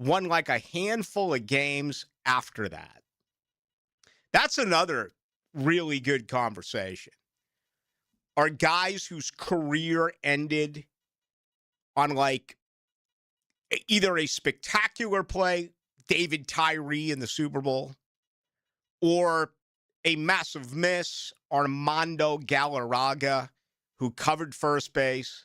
Speaker 2: won like a handful of games after that. That's another really good conversation. Are guys whose career ended on like either a spectacular play, David Tyree in the Super Bowl, or a massive miss. Armando Galarraga, who covered first base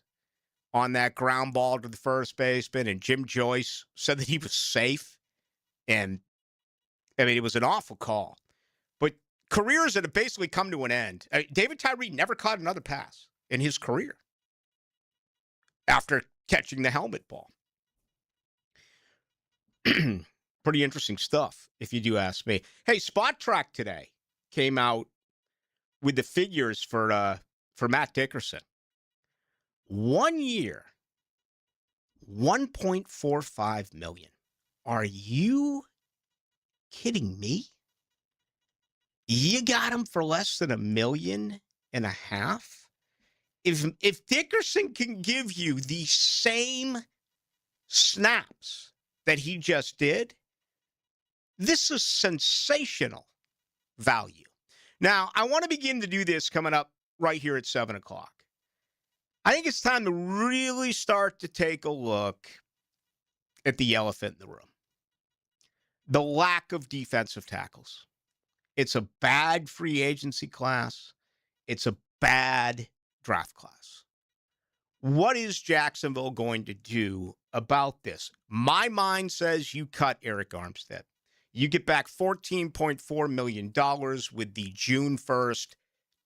Speaker 2: on that ground ball to the first baseman, and Jim Joyce said that he was safe. And, I mean, it was an awful call. But careers that have basically come to an end. David Tyree never caught another pass in his career after catching the helmet ball. Pretty interesting stuff, if you do ask me. Hey, Spot Track today came out with the figures for Matt Dickerson. 1 year, $1.45 million. Are you kidding me? You got him for less than $1.5 million? If Dickerson can give you the same snaps that he just did, this is sensational value. Now, I want to begin to do this coming up right here at 7 o'clock. I think it's time to really start to take a look at the elephant in the room. The lack of defensive tackles. It's a bad free agency class. It's a bad draft class. What is Jacksonville going to do about this? My mind says you cut Eric Armstead. You get back $14.4 million with the June 1st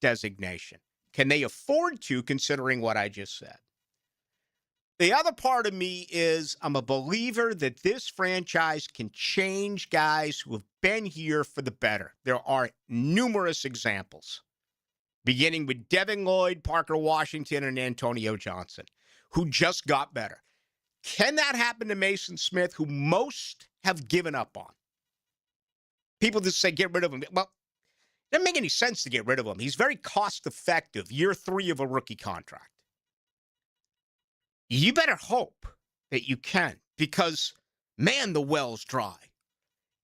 Speaker 2: designation. Can they afford to, considering what I just said? The other part of me is I'm a believer that this franchise can change guys who have been here for the better. There are numerous examples, beginning with Devin Lloyd, Parker Washington, and Antonio Johnson, who just got better. Can that happen to Mason Smith, who most have given up on? People just say, get rid of him. Well, it doesn't make any sense to get rid of him. He's very cost-effective, year 3 of a rookie contract. You better hope that you can, because, man, the well's dry.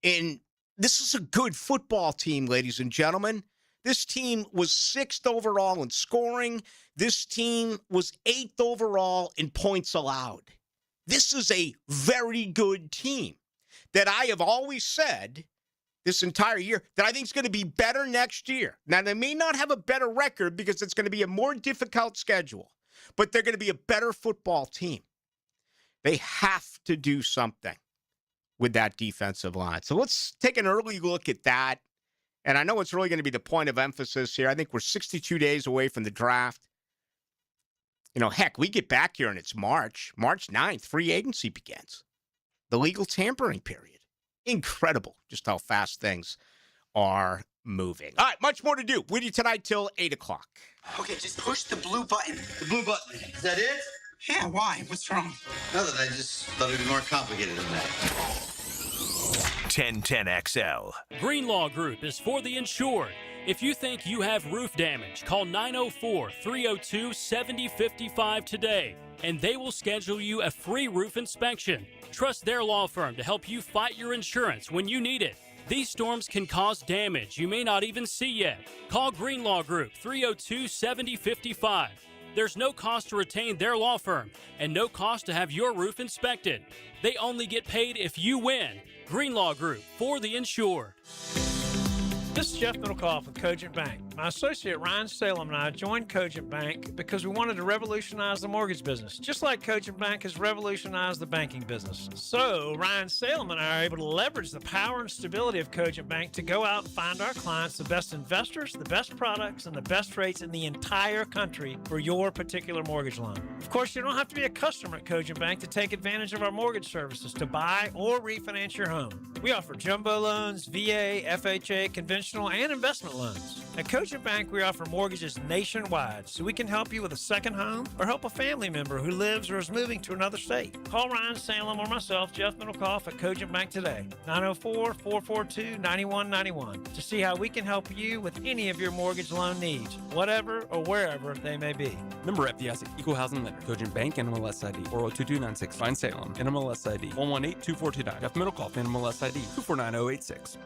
Speaker 2: And this is a good football team, ladies and gentlemen. This team was 6th overall in scoring. This team was 8th overall in points allowed. This is a very good team that I have always said this entire year that I think is going to be better next year. Now, they may not have a better record because it's going to be a more difficult schedule, but they're going to be a better football team. They have to do something with that defensive line. So let's take an early look at that. And I know it's really going to be the point of emphasis here. I think we're 62 days away from the draft. You know, heck, we get back here and it's March 9th, free agency begins. The legal tampering period. Incredible just how fast things are moving. All right, much more to do. With you tonight till 8 o'clock.
Speaker 5: Okay, just push the blue button. The blue button. Is that it? Yeah, why? What's wrong? Nothing. I just thought it'd be more complicated than that.
Speaker 1: 1010XL.
Speaker 6: Greenlaw Group is for the insured. If you think you have roof damage, call 904-302-7055 today, and they will schedule you a free roof inspection. Trust their law firm to help you fight your insurance when you need it. These storms can cause damage you may not even see yet. Call Greenlaw Group 302-7055. There's no cost to retain their law firm and no cost to have your roof inspected. They only get paid if you win. Greenlaw Group, for the insured.
Speaker 7: This is Jeff Middlecoff with Cogent Bank. My associate Ryan Salem and I joined Cogent Bank because we wanted to revolutionize the mortgage business, just like Cogent Bank has revolutionized the banking business. So Ryan Salem and I are able to leverage the power and stability of Cogent Bank to go out and find our clients the best investors, the best products, and the best rates in the entire country for your particular mortgage loan. Of course, you don't have to be a customer at Cogent Bank to take advantage of our mortgage services to buy or refinance your home. We offer jumbo loans, VA, FHA, conventional, and investment loans. At Cogent Bank, we offer mortgages nationwide, so we can help you with a second home or help a family member who lives or is moving to another state. Call Ryan Salem or myself, Jeff Middlecoff, at Cogent Bank today, 904-442-9191, to see how we can help you with any of your mortgage loan needs, whatever or wherever they may be.
Speaker 24: Member FDIC, Equal Housing Lender, Cogent Bank, NMLS ID 402296, Ryan Salem, NMLS ID 1182429, Jeff Middlecoff, NMLS ID 249086.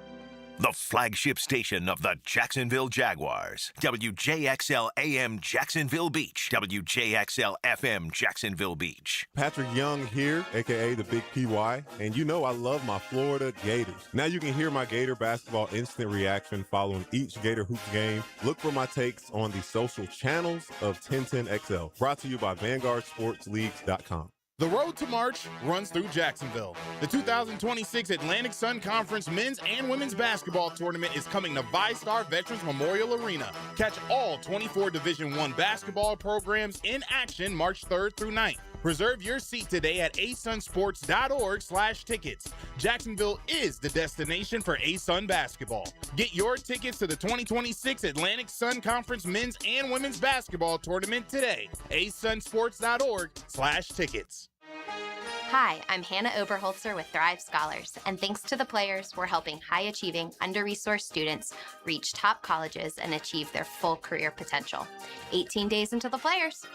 Speaker 1: the flagship station of the Jacksonville Jaguars. WJXL AM Jacksonville Beach. WJXL FM Jacksonville Beach.
Speaker 9: Patrick Young here, a.k.a. the Big PY, and you know I love my Florida Gators. Now you can hear my Gator basketball instant reaction following each Gator Hoops game. Look for my takes on the social channels of 1010XL. Brought to you by VanguardSportsLeagues.com.
Speaker 3: The road to March runs through Jacksonville. The 2026 Atlantic Sun Conference men's and women's basketball tournament is coming to VyStar Veterans Memorial Arena. Catch all 24 Division I basketball programs in action March 3rd through 9th. Reserve your seat today at asunsports.org/tickets. Jacksonville is the destination for ASUN basketball. Get your tickets to the 2026 Atlantic Sun Conference men's and women's basketball tournament today. asunsports.org/tickets.
Speaker 10: Hi, I'm Hannah Oberholzer with Thrive Scholars, and thanks to the players, we're helping high-achieving, under-resourced students reach top colleges and achieve their full career potential. 18 days until the players.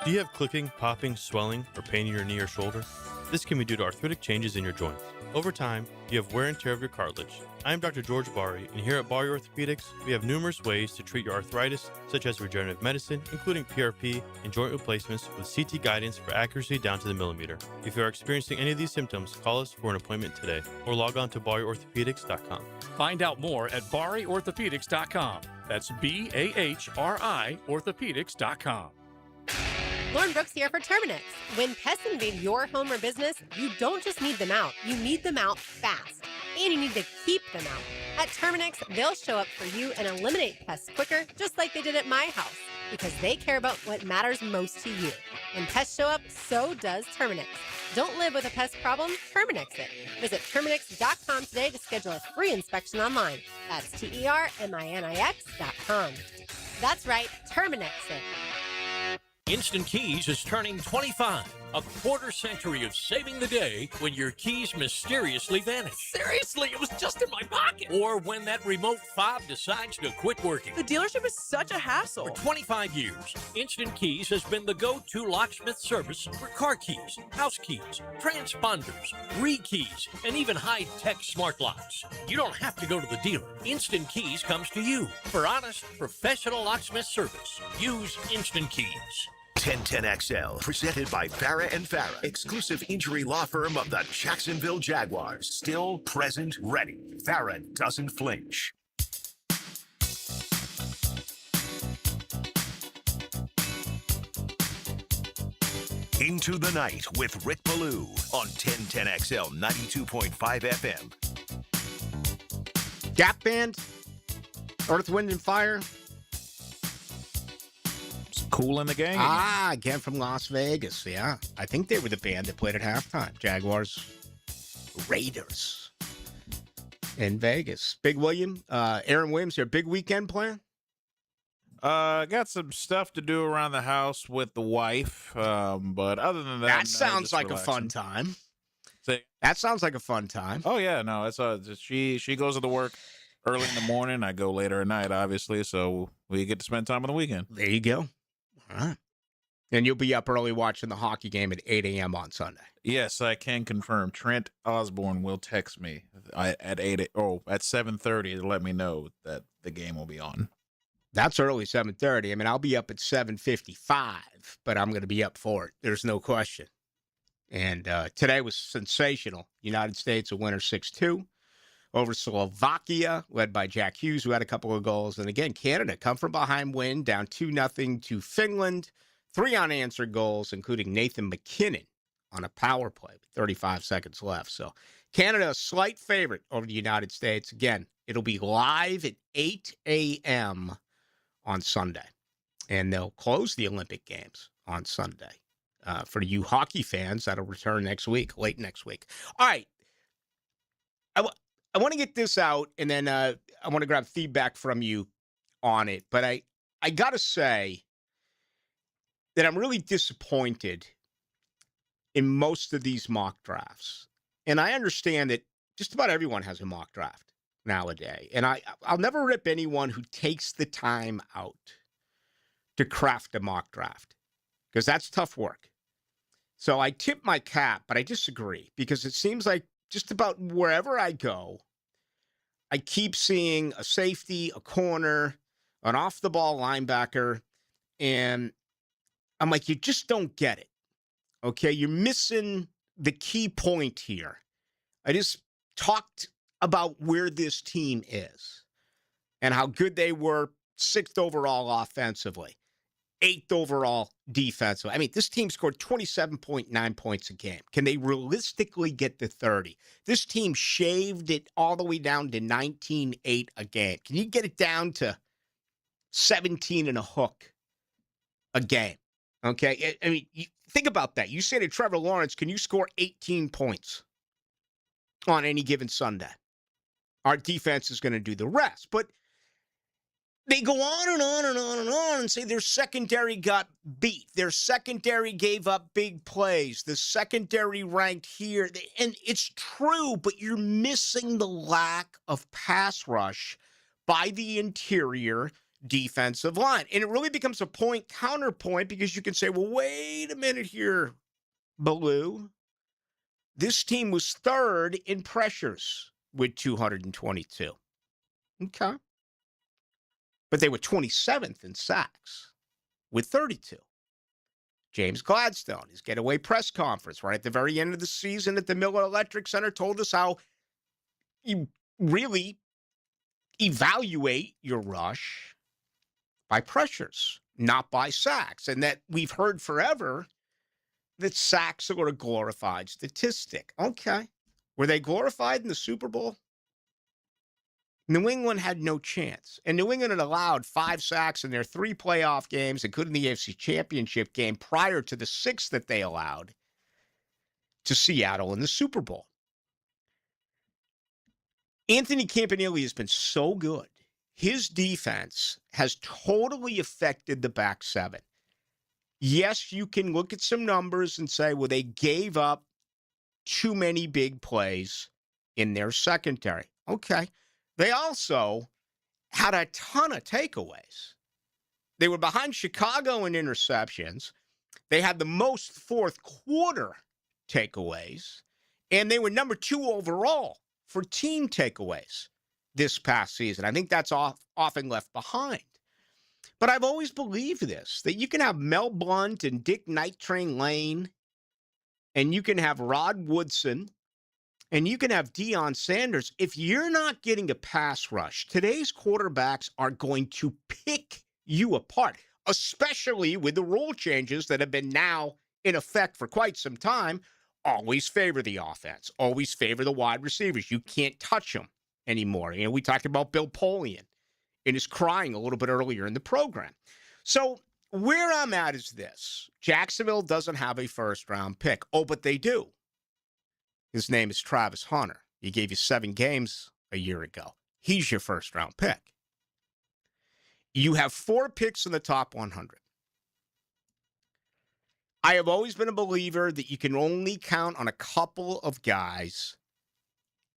Speaker 11: Do you have clicking, popping, swelling, or pain in your knee or shoulder? This can be due to arthritic changes in your joints. Over time, you have wear and tear of your cartilage. I am Dr. George Bari, and here at Bari Orthopedics, we have numerous ways to treat your arthritis, such as regenerative medicine, including PRP and joint replacements with CT guidance for accuracy down to the millimeter. If you are experiencing any of these symptoms, call us for an appointment today, or log on to BariOrthopedics.com.
Speaker 14: Find out more at BariOrthopedics.com. That's BAHRI Orthopedics.com.
Speaker 15: Lauren Brooks here for Terminix. When pests invade your home or business, you don't just need them out, you need them out fast. And you need to keep them out. At Terminix, they'll show up for you and eliminate pests quicker, just like they did at my house, because they care about what matters most to you. When pests show up, so does Terminix. Don't live with a pest problem, Terminix it. Visit Terminix.com today to schedule a free inspection online. That's TERMINIX.com. That's right, Terminix it.
Speaker 25: Instant Keys is turning 25. A quarter century of saving the day when your keys mysteriously vanish.
Speaker 26: Seriously, it was just in my pocket.
Speaker 25: Or when that remote fob decides to quit working.
Speaker 26: The dealership is such a hassle.
Speaker 25: For 25 years, Instant Keys has been the go-to locksmith service for car keys, house keys, transponders, re-keys, and even high-tech smart locks. You don't have to go to the dealer. Instant Keys comes to you. For honest, professional locksmith service, use Instant Keys.
Speaker 1: 1010XL, presented by Farah and Farah, exclusive injury law firm of the Jacksonville Jaguars. Still present, ready. Farah doesn't flinch. Into the Night with Rick Ballou on 1010XL 92.5 FM.
Speaker 2: Gap Band, Earth, Wind, and Fire.
Speaker 27: Cool in the game.
Speaker 2: Again from Las Vegas. Yeah, I think they were the band that played at halftime. Jaguars, Raiders in Vegas. Big William, Aaron Williams, your big weekend plan?
Speaker 27: Got some stuff to do around the house with the wife, but other than that,
Speaker 2: That sounds like a fun time. That sounds like a fun time.
Speaker 27: Oh yeah, no, it's she goes to work early in the morning. I go later at night, obviously, so we get to spend time on the weekend.
Speaker 2: There you go. All right. And you'll be up early watching the hockey game at 8 a.m. on Sunday.
Speaker 27: Yes, I can confirm. Trent Osborne will text me at 7:30 to let me know that the game will be on.
Speaker 2: That's early, 7:30. I mean, I'll be up at 7:55, but I'm going to be up for it. There's no question. And today was sensational. United States a winner 6-2 over Slovakia, led by Jack Hughes, who had a couple of goals. And again, Canada come from behind win, down 2-0 to Finland. 3 unanswered goals, including Nathan McKinnon on a power play with 35 seconds left. So Canada, a slight favorite over the United States. Again, it'll be live at 8 a.m. on Sunday. And they'll close the Olympic Games on Sunday. For you hockey fans, that'll return next week, late next week. All right. I want to get this out, and then I want to grab feedback from you on it. But I got to say that I'm really disappointed in most of these mock drafts. And I understand that just about everyone has a mock draft nowadays. And I'll never rip anyone who takes the time out to craft a mock draft, because that's tough work. So I tip my cap, but I disagree, because it seems like just about wherever I go, I keep seeing a safety, a corner, an off-the-ball linebacker, and I'm like, you just don't get it. Okay, you're missing the key point here. I just talked about where this team is and how good they were 6th overall offensively, 8th overall defensively. I mean, this team scored 27.9 points a game. Can they realistically get to 30? This team shaved it all the way down to 19.8 a game. Can you get it down to 17 and a hook a game? Okay, I mean, think about that. You say to Trevor Lawrence, can you score 18 points on any given Sunday? Our defense is going to do the rest. But they go on and on and on and on and say their secondary got beat. Their secondary gave up big plays. The secondary ranked here. And it's true, but you're missing the lack of pass rush by the interior defensive line. And it really becomes a point counterpoint because you can say, well, wait a minute here, Baloo. This team was 3rd in pressures with 222. Okay. But they were 27th in sacks with 32. James Gladstone, his getaway press conference right at the very end of the season at the Miller Electric Center, told us how you really evaluate your rush by pressures, not by sacks. And that we've heard forever that sacks are a glorified statistic. Okay. Were they glorified in the Super Bowl? New England had no chance. And New England had allowed 5 sacks in their 3 playoff games, including the AFC Championship game, prior to the 6 that they allowed to Seattle in the Super Bowl. Anthony Campanile has been so good. His defense has totally affected the back 7. Yes, you can look at some numbers and say, well, they gave up too many big plays in their secondary. Okay. They also had a ton of takeaways. They were behind Chicago in interceptions. They had the most fourth quarter takeaways. And they were number 2 overall for team takeaways this past season. I think that's often left behind. But I've always believed this, that you can have Mel Blount and Dick Night Train Lane, and you can have Rod Woodson, and you can have Deion Sanders. If you're not getting a pass rush, today's quarterbacks are going to pick you apart, especially with the rule changes that have been now in effect for quite some time. Always favor the offense, always favor the wide receivers. You can't touch them anymore. You know, we talked about Bill Polian in his crying a little bit earlier in the program. So where I'm at is this. Jacksonville doesn't have a first-round pick. Oh, but they do. His name is Travis Hunter. He gave you 7 games a year ago. He's your first-round pick. You have 4 picks in the top 100. I have always been a believer that you can only count on a couple of guys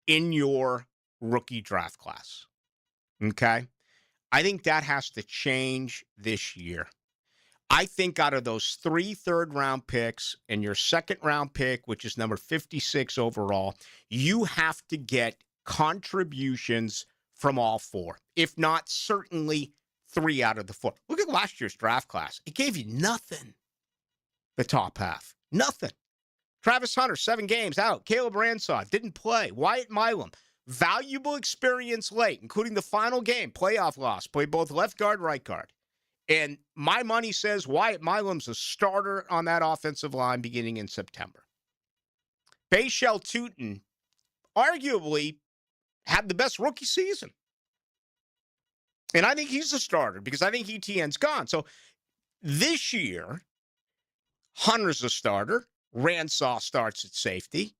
Speaker 2: in your rookie draft class. Okay? I think that has to change this year. I think out of those 3 third-round picks and your second-round pick, which is number 56 overall, you have to get contributions from all 4, if not certainly 3 out of the 4. Look at last year's draft class. It gave you nothing, the top half. Nothing. Travis Hunter, 7 games out. Caleb Ransall didn't play. Wyatt Milam, valuable experience late, including the final game, playoff loss, played both left guard, right guard. And my money says Wyatt Milam's a starter on that offensive line beginning in September. Bashal Tutin arguably had the best rookie season. And I think he's a starter because I think Etienne's gone. So this year, Hunter's a starter. Ransall starts at safety.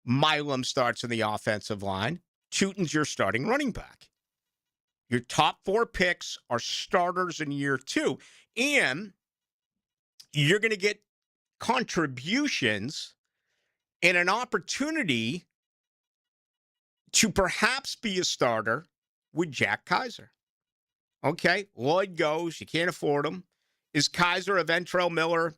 Speaker 2: Milam starts in the offensive line. Tutin's your starting running back. Your top 4 picks are starters in year 2. And you're going to get contributions and an opportunity to perhaps be a starter with Jack Kaiser. Okay, Lloyd goes. You can't afford him. Is Kaiser a Ventrell Miller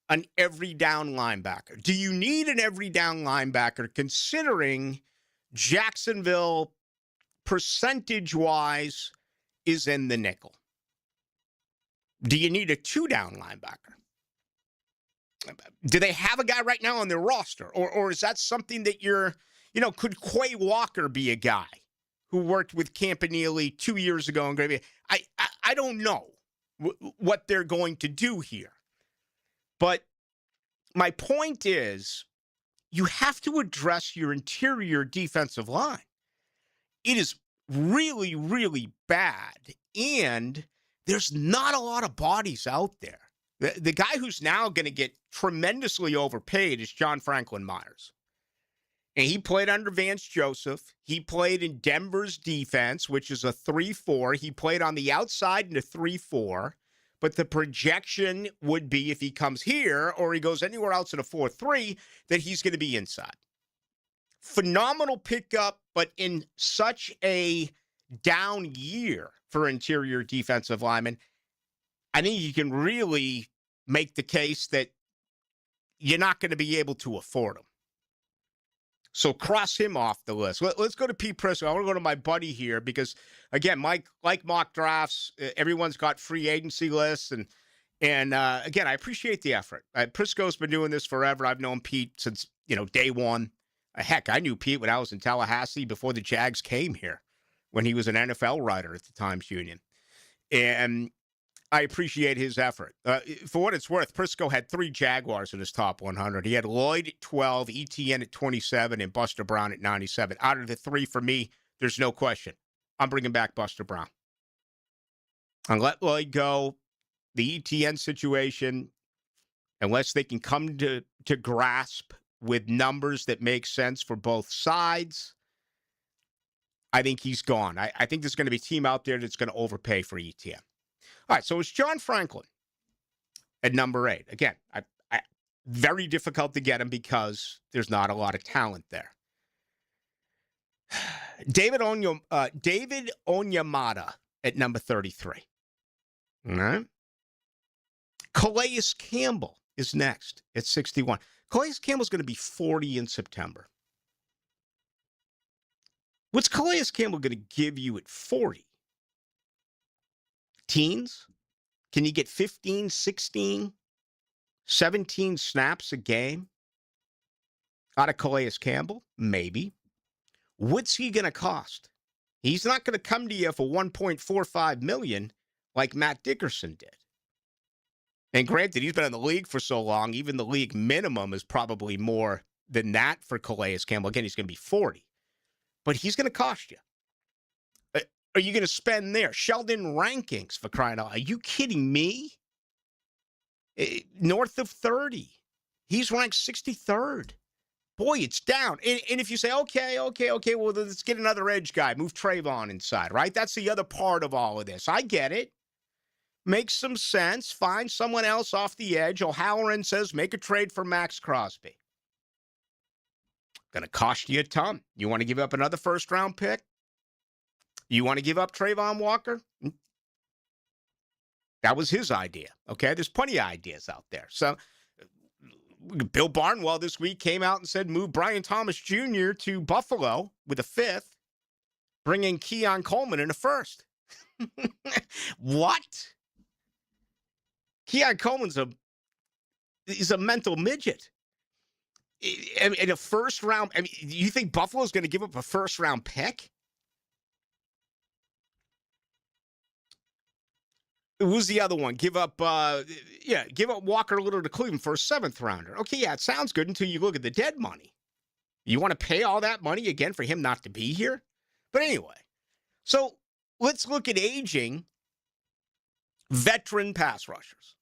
Speaker 2: an every down linebacker? Do you need an every down linebacker considering Jacksonville percentage-wise is in the nickel? Do you need a 2-down linebacker? Do they have a guy right now on their roster? Or is that something that could Quay Walker be a guy who worked with Campanile 2 years ago in Gravy? I don't know what they're going to do here. But my point is, you have to address your interior defensive line. It is really, really bad. And there's not a lot of bodies out there. The guy who's now going to get tremendously overpaid is John Franklin Myers. And he played under Vance Joseph. He played in Denver's defense, which is a 3-4. He played on the outside in a 3-4. But the projection would be if he comes here or he goes anywhere else in a 4-3, that he's going to be inside. Phenomenal pickup, but in such a down year for interior defensive linemen, I think you can really make the case that you're not going to be able to afford him. So cross him off the list. Let's go to Pete Prisco. I want to go to my buddy here because, again, Mike, like mock drafts, everyone's got free agency lists. And again, I appreciate the effort. Prisco's been doing this forever. I've known Pete since, day one. Heck, I knew Pete when I was in Tallahassee before the Jags came here, when he was an NFL writer at the Times Union. And I appreciate his effort. For what it's worth, Prisco had 3 Jaguars in his top 100. He had Lloyd at 12, ETN at 27, and Buster Brown at 97. Out of the 3, for me, there's no question. I'm bringing back Buster Brown. And let Lloyd go. The ETN situation, unless they can come to grasp with numbers that make sense for both sides, I think he's gone. I think there's going to be a team out there that's going to overpay for ETN. All right, so it's John Franklin at number 8. Again, very difficult to get him because there's not a lot of talent there. David Onyemata at number 33. All right. Calais Campbell is next at 61. Calais Campbell's going to be 40 in September. What's Calais Campbell going to give you at 40? Teens? Can you get 15, 16, 17 snaps a game out of Calais Campbell? Maybe. What's he going to cost? He's not going to come to you for $1.45 million like Matt Dickerson did. And granted, he's been in the league for so long, even the league minimum is probably more than that for Calais Campbell. Again, he's going to be 40. But he's going to cost you. Are you going to spend there? Sheldon Rankings, for crying out loud. Are you kidding me? North of 30. He's ranked 63rd. Boy, it's down. And if you say, okay, well, let's get another edge guy. Move Trayvon inside, right? That's the other part of all of this. I get it. Makes some sense. Find someone else off the edge. O'Halloran says, make a trade for Max Crosby. Going to cost you a ton. You want to give up another first-round pick? You want to give up Trayvon Walker? That was his idea, okay? There's plenty of ideas out there. So Bill Barnwell this week came out and said move Brian Thomas Jr. to Buffalo with a 5th, bring in Keon Coleman in a 1st. What? Keon Coleman's he's a mental midget. In a first round, you think Buffalo's going to give up a first round pick? Who's the other one? Give up Walker Little to Cleveland for a 7th rounder. Okay, yeah, it sounds good until you look at the dead money. You want to pay all that money again for him not to be here? But anyway, so let's look at aging veteran pass rushers.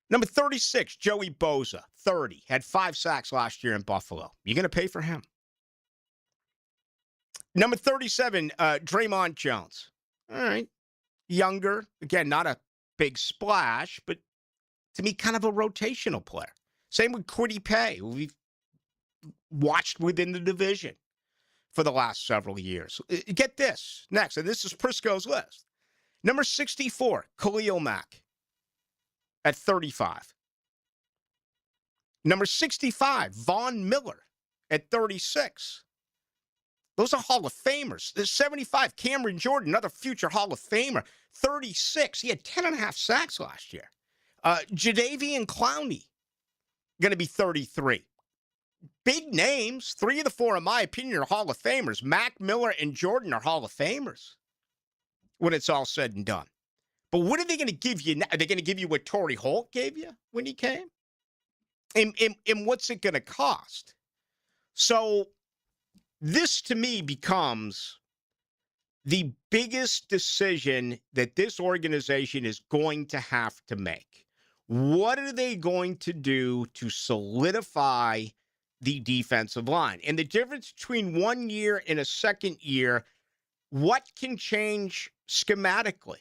Speaker 2: Number 36, Joey Bosa, 30, had 5 sacks last year in Buffalo. You going to pay for him? Number 37, Draymond Jones. All right. Younger. Again, not a big splash, but to me, kind of a rotational player. Same with Kwity Paye, who we've watched within the division for the last several years. Get this next, and this is Prisco's list. Number 64, Khalil Mack at 35. Number 65, Von Miller at 36. Those are Hall of Famers. There's 75, Cameron Jordan, another future Hall of Famer. 36, he had 10.5 sacks last year. Jadeveon Clowney, going to be 33. Big names. 3 of the 4, in my opinion, are Hall of Famers. Mac Miller and Jordan are Hall of Famers when it's all said and done. But what are they going to give you now? Are they going to give you what Torrey Holt gave you when he came? And what's it going to cost? So this, to me, becomes the biggest decision that this organization is going to have to make. What are they going to do to solidify the defensive line? And the difference between 1 year and a second year, what can change schematically?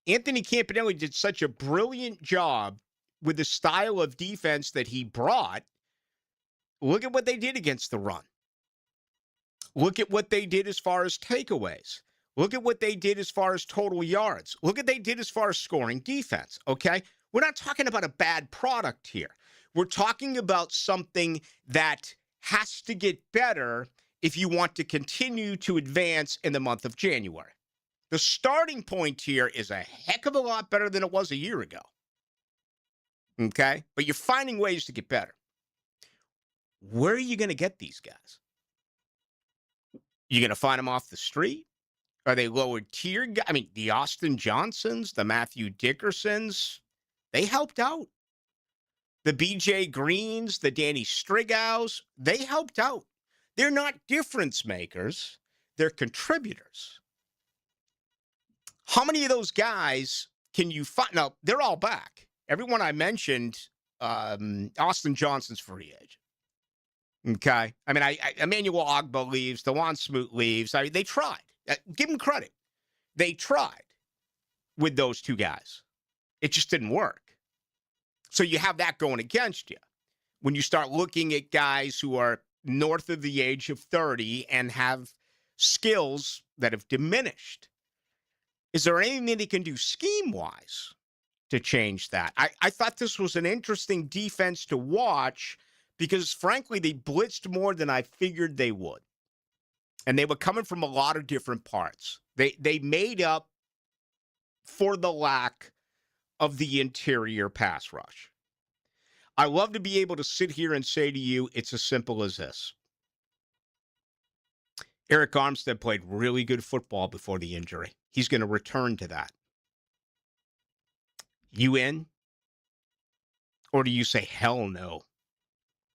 Speaker 2: Anthony Campanelli did such a brilliant job with the style of defense that he brought. Look at what they did against the run. Look at what they did as far as takeaways. Look at what they did as far as total yards. Look at what they did as far as scoring defense, okay? We're not talking about a bad product here. We're talking about something that has to get better if you want to continue to advance in the month of January. The starting point here is a heck of a lot better than it was a year ago. Okay? But you're finding ways to get better. Where are you going to get these guys? You going to find them off the street? Are they lower tier guys? I mean, the Austin Johnsons, the Matthew Dickersons, they helped out. The BJ Greens, the Danny Strigows, they helped out. They're not difference makers. They're contributors. How many of those guys can you find? Now, they're all back. Everyone I mentioned, Austin Johnson's free agent. Okay? I mean, Emmanuel Ogba leaves. DeJuan Smoot leaves. They tried. Give them credit. They tried with those two guys. It just didn't work. So you have that going against you. When you start looking at guys who are north of the age of 30 and have skills that have diminished, is there anything they can do scheme-wise to change that? I thought this was an interesting defense to watch because, frankly, they blitzed more than I figured they would. And they were coming from a lot of different parts. They made up for the lack of the interior pass rush. I love to be able to sit here and say to you, it's as simple as this. Eric Armstead played really good football before the injury. He's going to return to that. You in? Or do you say, hell no?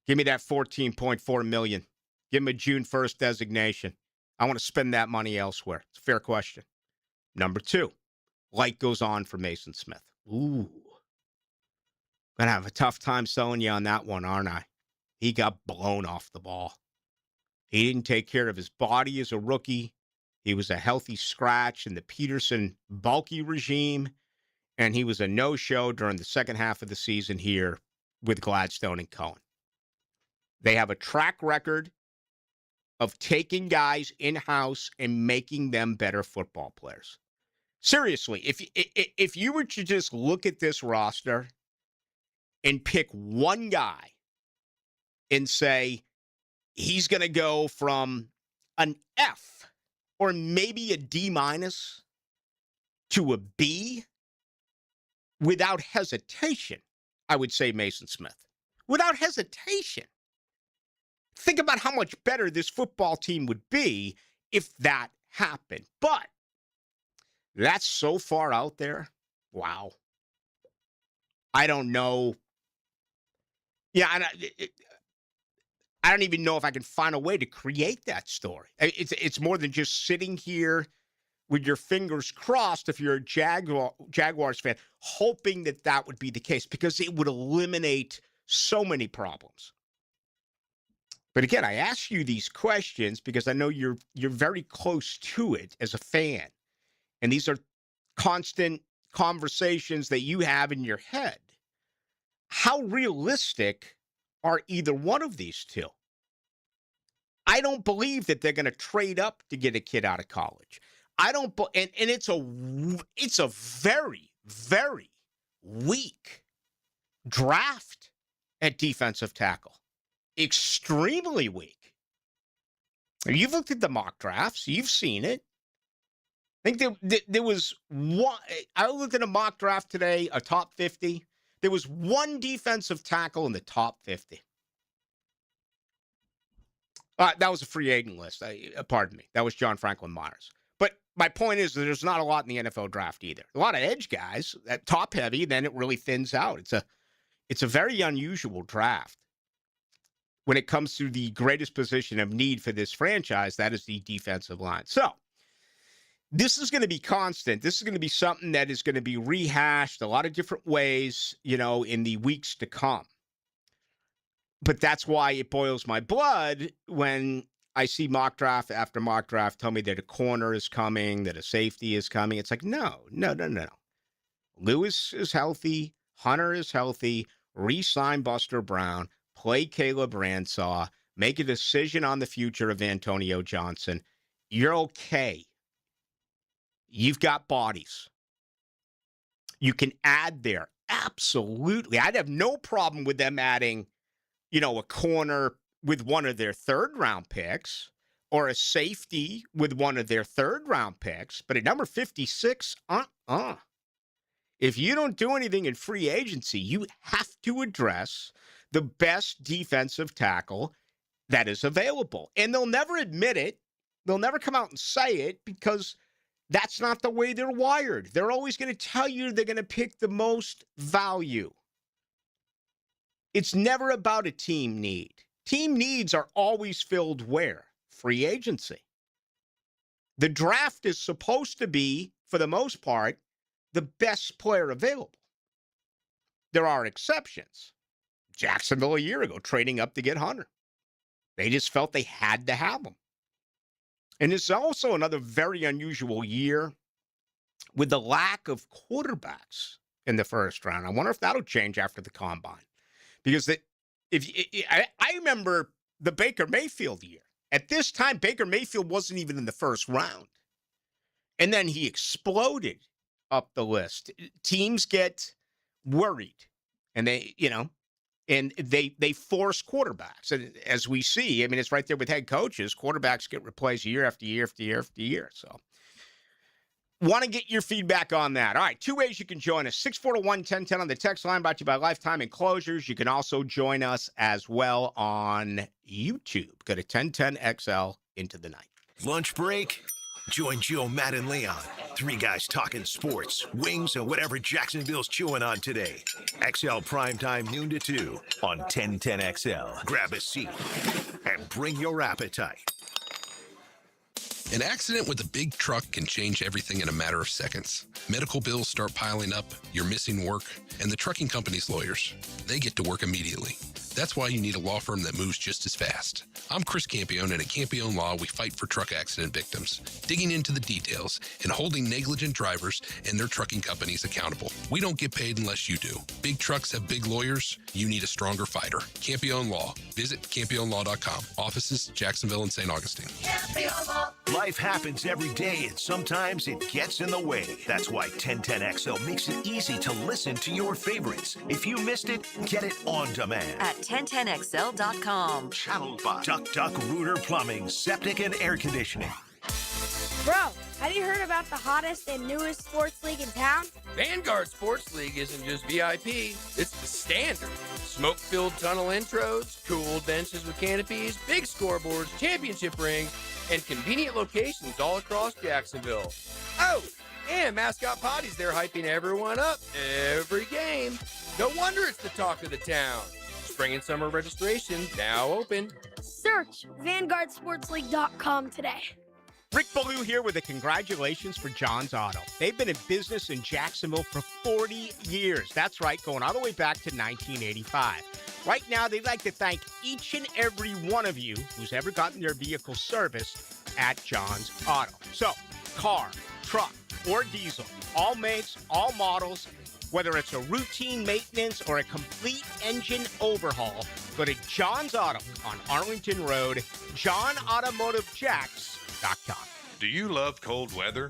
Speaker 2: Give me that $14.4 million. Give him a June 1st designation. I want to spend that money elsewhere. It's a fair question. Number 2, light goes on for Mason Smith. Ooh. Gonna have a tough time selling you on that one, aren't I? He got blown off the ball. He didn't take care of his body as a rookie. He was a healthy scratch in the Peterson bulky regime, and he was a no-show during the second half of the season here with Gladstone and Cohen. They have a track record of taking guys in-house and making them better football players. Seriously, if you were to just look at this roster and pick one guy and say he's going to go from an F or maybe a D- to a B, without hesitation, I would say Mason Smith. Without hesitation. Think about how much better this football team would be if that happened. But that's so far out there. Wow. I don't know. Yeah, I don't even know if I can find a way to create that story. It's more than just sitting here with your fingers crossed if you're a Jaguars fan, hoping that that would be the case because it would eliminate so many problems. But again, I ask you these questions because I know you're very close to it as a fan. And these are constant conversations that you have in your head. How realistic are either one of these two? I don't believe that they're going to trade up to get a kid out of college. I don't, and it's a very, very weak draft at defensive tackle. Extremely weak. You've looked at the mock drafts. You've seen it. I think there was one. I looked at a mock draft today, a top 50. There was one defensive tackle in the top 50. That was a free agent list. Pardon me. That was John Franklin Myers. But my point is that there's not a lot in the NFL draft either. A lot of edge guys, top heavy, then it really thins out. It's a very unusual draft. When it comes to the greatest position of need for this franchise, that is the defensive line. So this is going to be constant. This is going to be something that is going to be rehashed a lot of different ways, in the weeks to come. But that's why it boils my blood when I see mock draft after mock draft tell me that a corner is coming, that a safety is coming. It's like, no. Lewis is healthy. Hunter is healthy. Re-sign Buster Brown. Play Caleb Ransaw. Make a decision on the future of Antonio Johnson. You're okay. You've got bodies. You can add there. Absolutely. I'd have no problem with them adding, a corner with one of their third-round picks or a safety with one of their third-round picks. But at number 56, if you don't do anything in free agency, you have to address the best defensive tackle that is available. And they'll never admit it. They'll never come out and say it because that's not the way they're wired. They're always going to tell you they're going to pick the most value. It's never about a team need. Team needs are always filled where? Free agency. The draft is supposed to be, for the most part, the best player available. There are exceptions. Jacksonville a year ago trading up to get Hunter. They just felt they had to have him. And it's also another very unusual year with the lack of quarterbacks in the first round. I wonder if that'll change after the combine. Because I remember the Baker Mayfield year. At this time, Baker Mayfield wasn't even in the first round. And then he exploded up the list. Teams get worried. And they force quarterbacks. And as we see, it's right there with head coaches. Quarterbacks get replaced year after year after year after year. So want to get your feedback on that. All right, two ways you can join us. 641-1010 on the text line, brought to you by Lifetime Enclosures. You can also join us as well on YouTube. Go to 1010XL into the night.
Speaker 1: Lunch break? Join Joe, Matt, and Leon. Three guys talking sports, wings, and whatever Jacksonville's chewing on today. XL Primetime noon to 2 on 1010XL. Grab a seat and bring your appetite.
Speaker 8: An accident with a big truck can change everything in a matter of seconds. Medical bills start piling up, you're missing work, and the trucking company's lawyers, they get to work immediately. That's why you need a law firm that moves just as fast. I'm Chris Campione, and at Campione Law, we fight for truck accident victims, digging into the details and holding negligent drivers and their trucking companies accountable. We don't get paid unless you do. Big trucks have big lawyers. You need a stronger fighter. Campione Law. Visit CampioneLaw.com. Offices, Jacksonville and St. Augustine.
Speaker 1: Life happens every day, and sometimes it gets in the way. That's why 1010XL makes it easy to listen to your favorites. If you missed it, get it on demand.
Speaker 12: At 1010XL.com.
Speaker 1: Channeled by Duck Rooter Plumbing, Septic and Air Conditioning.
Speaker 16: Bro, have you heard about the hottest and newest sports league in town?
Speaker 17: Vanguard Sports League isn't just VIP, it's the standard. Smoke-filled tunnel intros, cool benches with canopies, big scoreboards, championship rings, and convenient locations all across Jacksonville. Oh, and Mascot Potty's there hyping everyone up every game. No wonder it's the talk of the town. Spring and summer registration now open.
Speaker 16: Search VanguardSportsLeague.com today.
Speaker 2: Rick Ballou here with a congratulations for John's Auto. They've been in business in Jacksonville for 40 years. That's right, going all the way back to 1985. Right now, they'd like to thank each and every one of you who's ever gotten their vehicle serviced at John's Auto. So, car, truck, or diesel, all makes, all models, whether it's a routine maintenance or a complete engine overhaul, go to John's Auto on Arlington Road, JohnAutomotiveJacks.com.
Speaker 19: Do you love cold weather?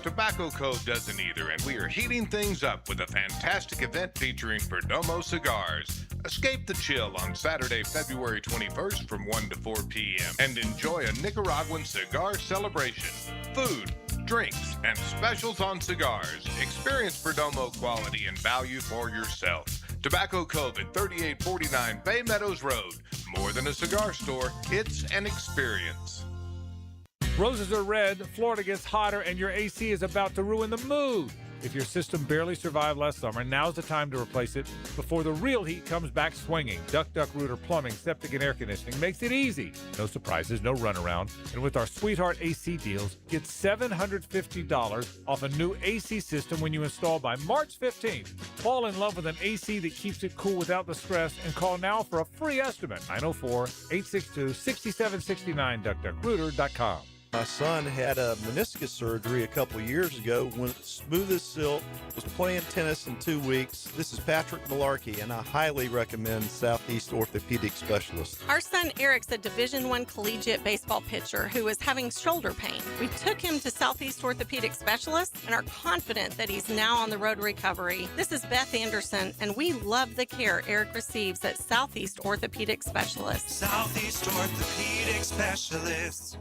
Speaker 4: Tobacco Code doesn't either, and we are heating things up with a fantastic event featuring Perdomo cigars. Escape the chill on Saturday, February 21st from 1 to 4 p.m. and enjoy a Nicaraguan cigar celebration. Food, drinks, and specials on cigars. Experience Perdomo quality and value for yourself. Tobacco Cove at 3849 Bay Meadows Road. More than a cigar store, it's an experience.
Speaker 13: Roses are red, Florida gets hotter, and your AC is about to ruin the mood. If your system barely survived last summer, now's the time to replace it before the real heat comes back swinging. Duck Rooter Plumbing, Septic, and Air Conditioning makes it easy. No surprises, no runaround. And with our Sweetheart AC deals, get $750 off a new AC system when you install by March 15th. Fall in love with an AC that keeps it cool without the stress and call now for a free estimate. 904-862-6769, DuckRooter.com.
Speaker 18: My son had a meniscus surgery a couple years ago. Went smooth as silk, was playing tennis in 2 weeks. This is Patrick Malarkey, and I highly recommend Southeast Orthopedic Specialists.
Speaker 19: Our son Eric's a Division I collegiate baseball pitcher who is having shoulder pain. We took him to Southeast Orthopedic Specialists and are confident that he's now on the road to recovery. This is Beth Anderson, and we love the care Eric receives at Southeast Orthopedic Specialists.
Speaker 20: Southeast Orthopedic Specialists.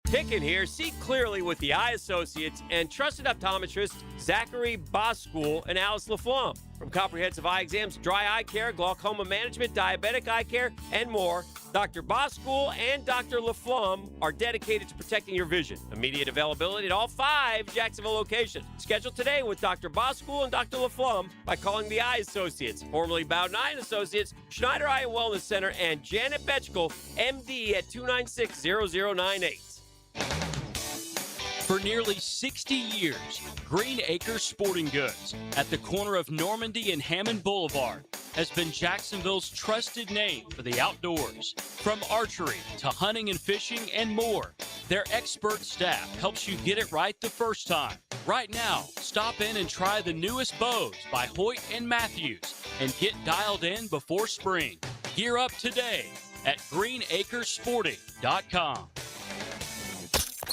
Speaker 21: Picken here. See clearly with the Eye Associates and trusted optometrist Zachary Boskool and Alice LaFlamme. From comprehensive eye exams, dry eye care, glaucoma management, diabetic eye care, and more, Dr. Boskool and Dr. LaFlamme are dedicated to protecting your vision. Immediate availability at all 5 Jacksonville locations. Schedule today with Dr. Boskool and Dr. LaFlamme by calling the Eye Associates, formerly Bowden Eye Associates, Schneider Eye and Wellness Center, and Janet Betchkel, MD at 296-0098.
Speaker 6: For nearly 60 years, Green Acres Sporting Goods at the corner of Normandy and Hammond Boulevard has been Jacksonville's trusted name for the outdoors. From archery to hunting and fishing and more, their expert staff helps you get it right the first time. Right now, stop in and try the newest bows by Hoyt and Matthews and get dialed in before spring. Gear up today at greenacresporting.com.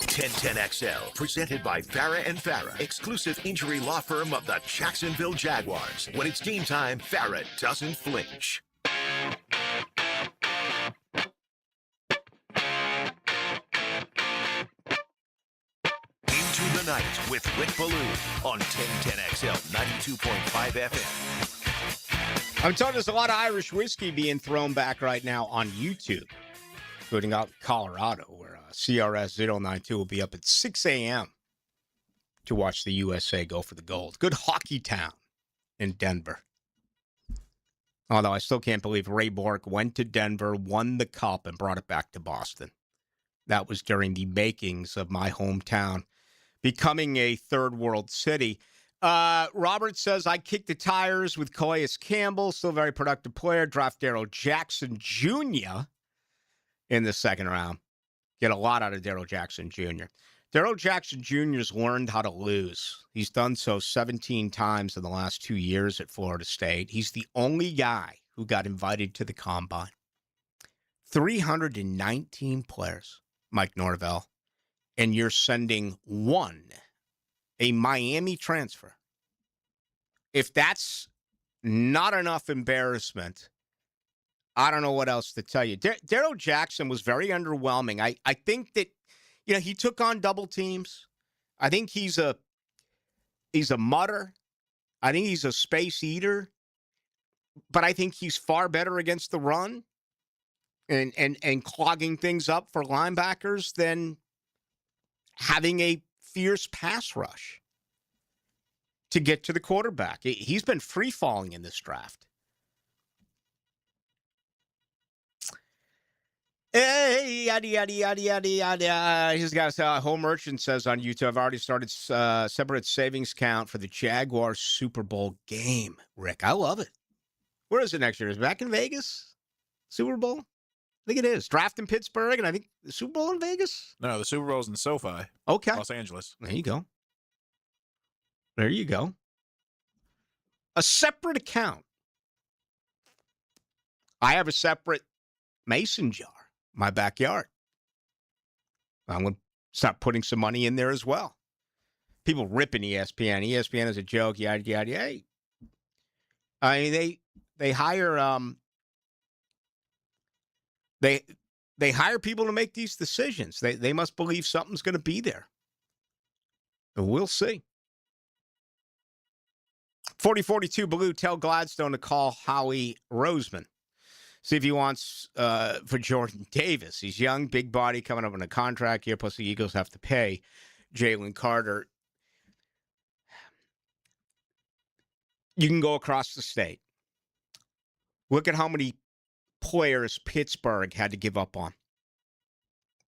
Speaker 1: 1010XL, presented by Farah and Farah, exclusive injury law firm of the Jacksonville Jaguars. When it's game time, Farah doesn't flinch. Into the night with Rick Ballou on 1010XL 92.5 FM.
Speaker 2: I'm told there's a lot of Irish whiskey being thrown back right now on YouTube, including out in Colorado, where CRS 092 will be up at 6 a.m. to watch the USA go for the gold. Good hockey town in Denver. Although I still can't believe Ray Bourque went to Denver, won the cup, and brought it back to Boston. That was during the makings of my hometown becoming a third world city. Robert says, I kicked the tires with Calais Campbell, still a very productive player. Draft Daryl Jackson Jr. in the second round. Get a lot out of Daryl Jackson Jr. Daryl Jackson Jr. has learned how to lose. He's done so 17 times in the last 2 years at Florida State. He's the only guy who got invited to the Combine. 319 players, Mike Norvell, and you're sending one, a Miami transfer. If that's not enough embarrassment, I don't know what else to tell you. Daryl Jackson was very underwhelming. I think that, he took on double teams. I think he's a mutter. I think he's a space eater. But I think he's far better against the run and clogging things up for linebackers than having a fierce pass rush to get to the quarterback. He's been free-falling in this draft. Hey, yada, yada, yada, yada, yada. He's got Home Merchant says on YouTube, I've already started separate savings count for the Jaguars Super Bowl game. Rick, I love it. Where is it next year? Is it back in Vegas? Super Bowl? I think it is. Draft in Pittsburgh, and I think the Super Bowl in Vegas?
Speaker 27: No, the Super Bowl's in SoFi.
Speaker 2: Okay.
Speaker 27: Los Angeles.
Speaker 2: There you go. There you go. A separate account. I have a separate mason jar. My backyard. I'm going to start putting some money in there as well. people ripping ESPN. ESPN is a joke. Yada yada. Hey, I mean they hire they hire people to make these decisions. They must believe something's going to be there. And we'll see. 4042 Blue, tell Gladstone to call Howie Roseman. See if he wants for Jordan Davis. He's young, big body, coming up on a contract here, plus the Eagles have to pay Jalen Carter. You can go across the state. Look at how many players Pittsburgh had to give up on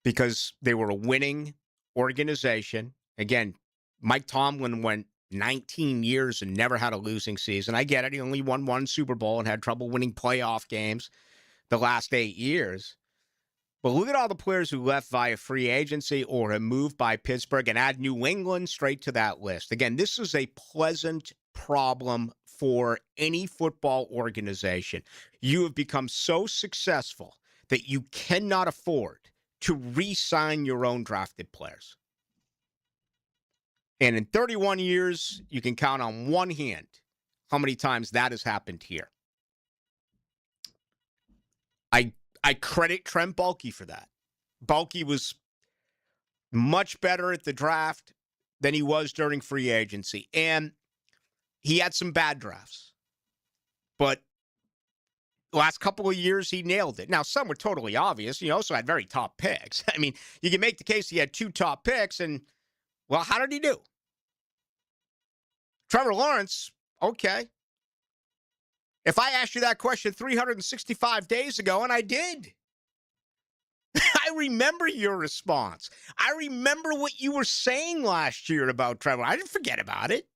Speaker 2: because they were a winning organization. Again, Mike Tomlin went 19 years and never had a losing season. I get it. He only won one Super Bowl and had trouble winning playoff games the last 8 years. But look at all the players who left via free agency or have moved by Pittsburgh, and add New England straight to that list. Again, this is a pleasant problem for any football organization. You have become so successful that you cannot afford to re-sign your own drafted players. And in 31 years, you can count on one hand how many times that has happened here. I credit Trent Baalke for that. Baalke was much better at the draft than he was during free agency. And he had some bad drafts. But the last couple of years, he nailed it. Now, some were totally obvious. He also had very top picks. I mean, you can make the case he had 2 top picks, and, well, how did he do? Trevor Lawrence, okay. If I asked you that question 365 days ago, and I did, I remember your response. I remember what you were saying last year about Trevor. I didn't forget about it.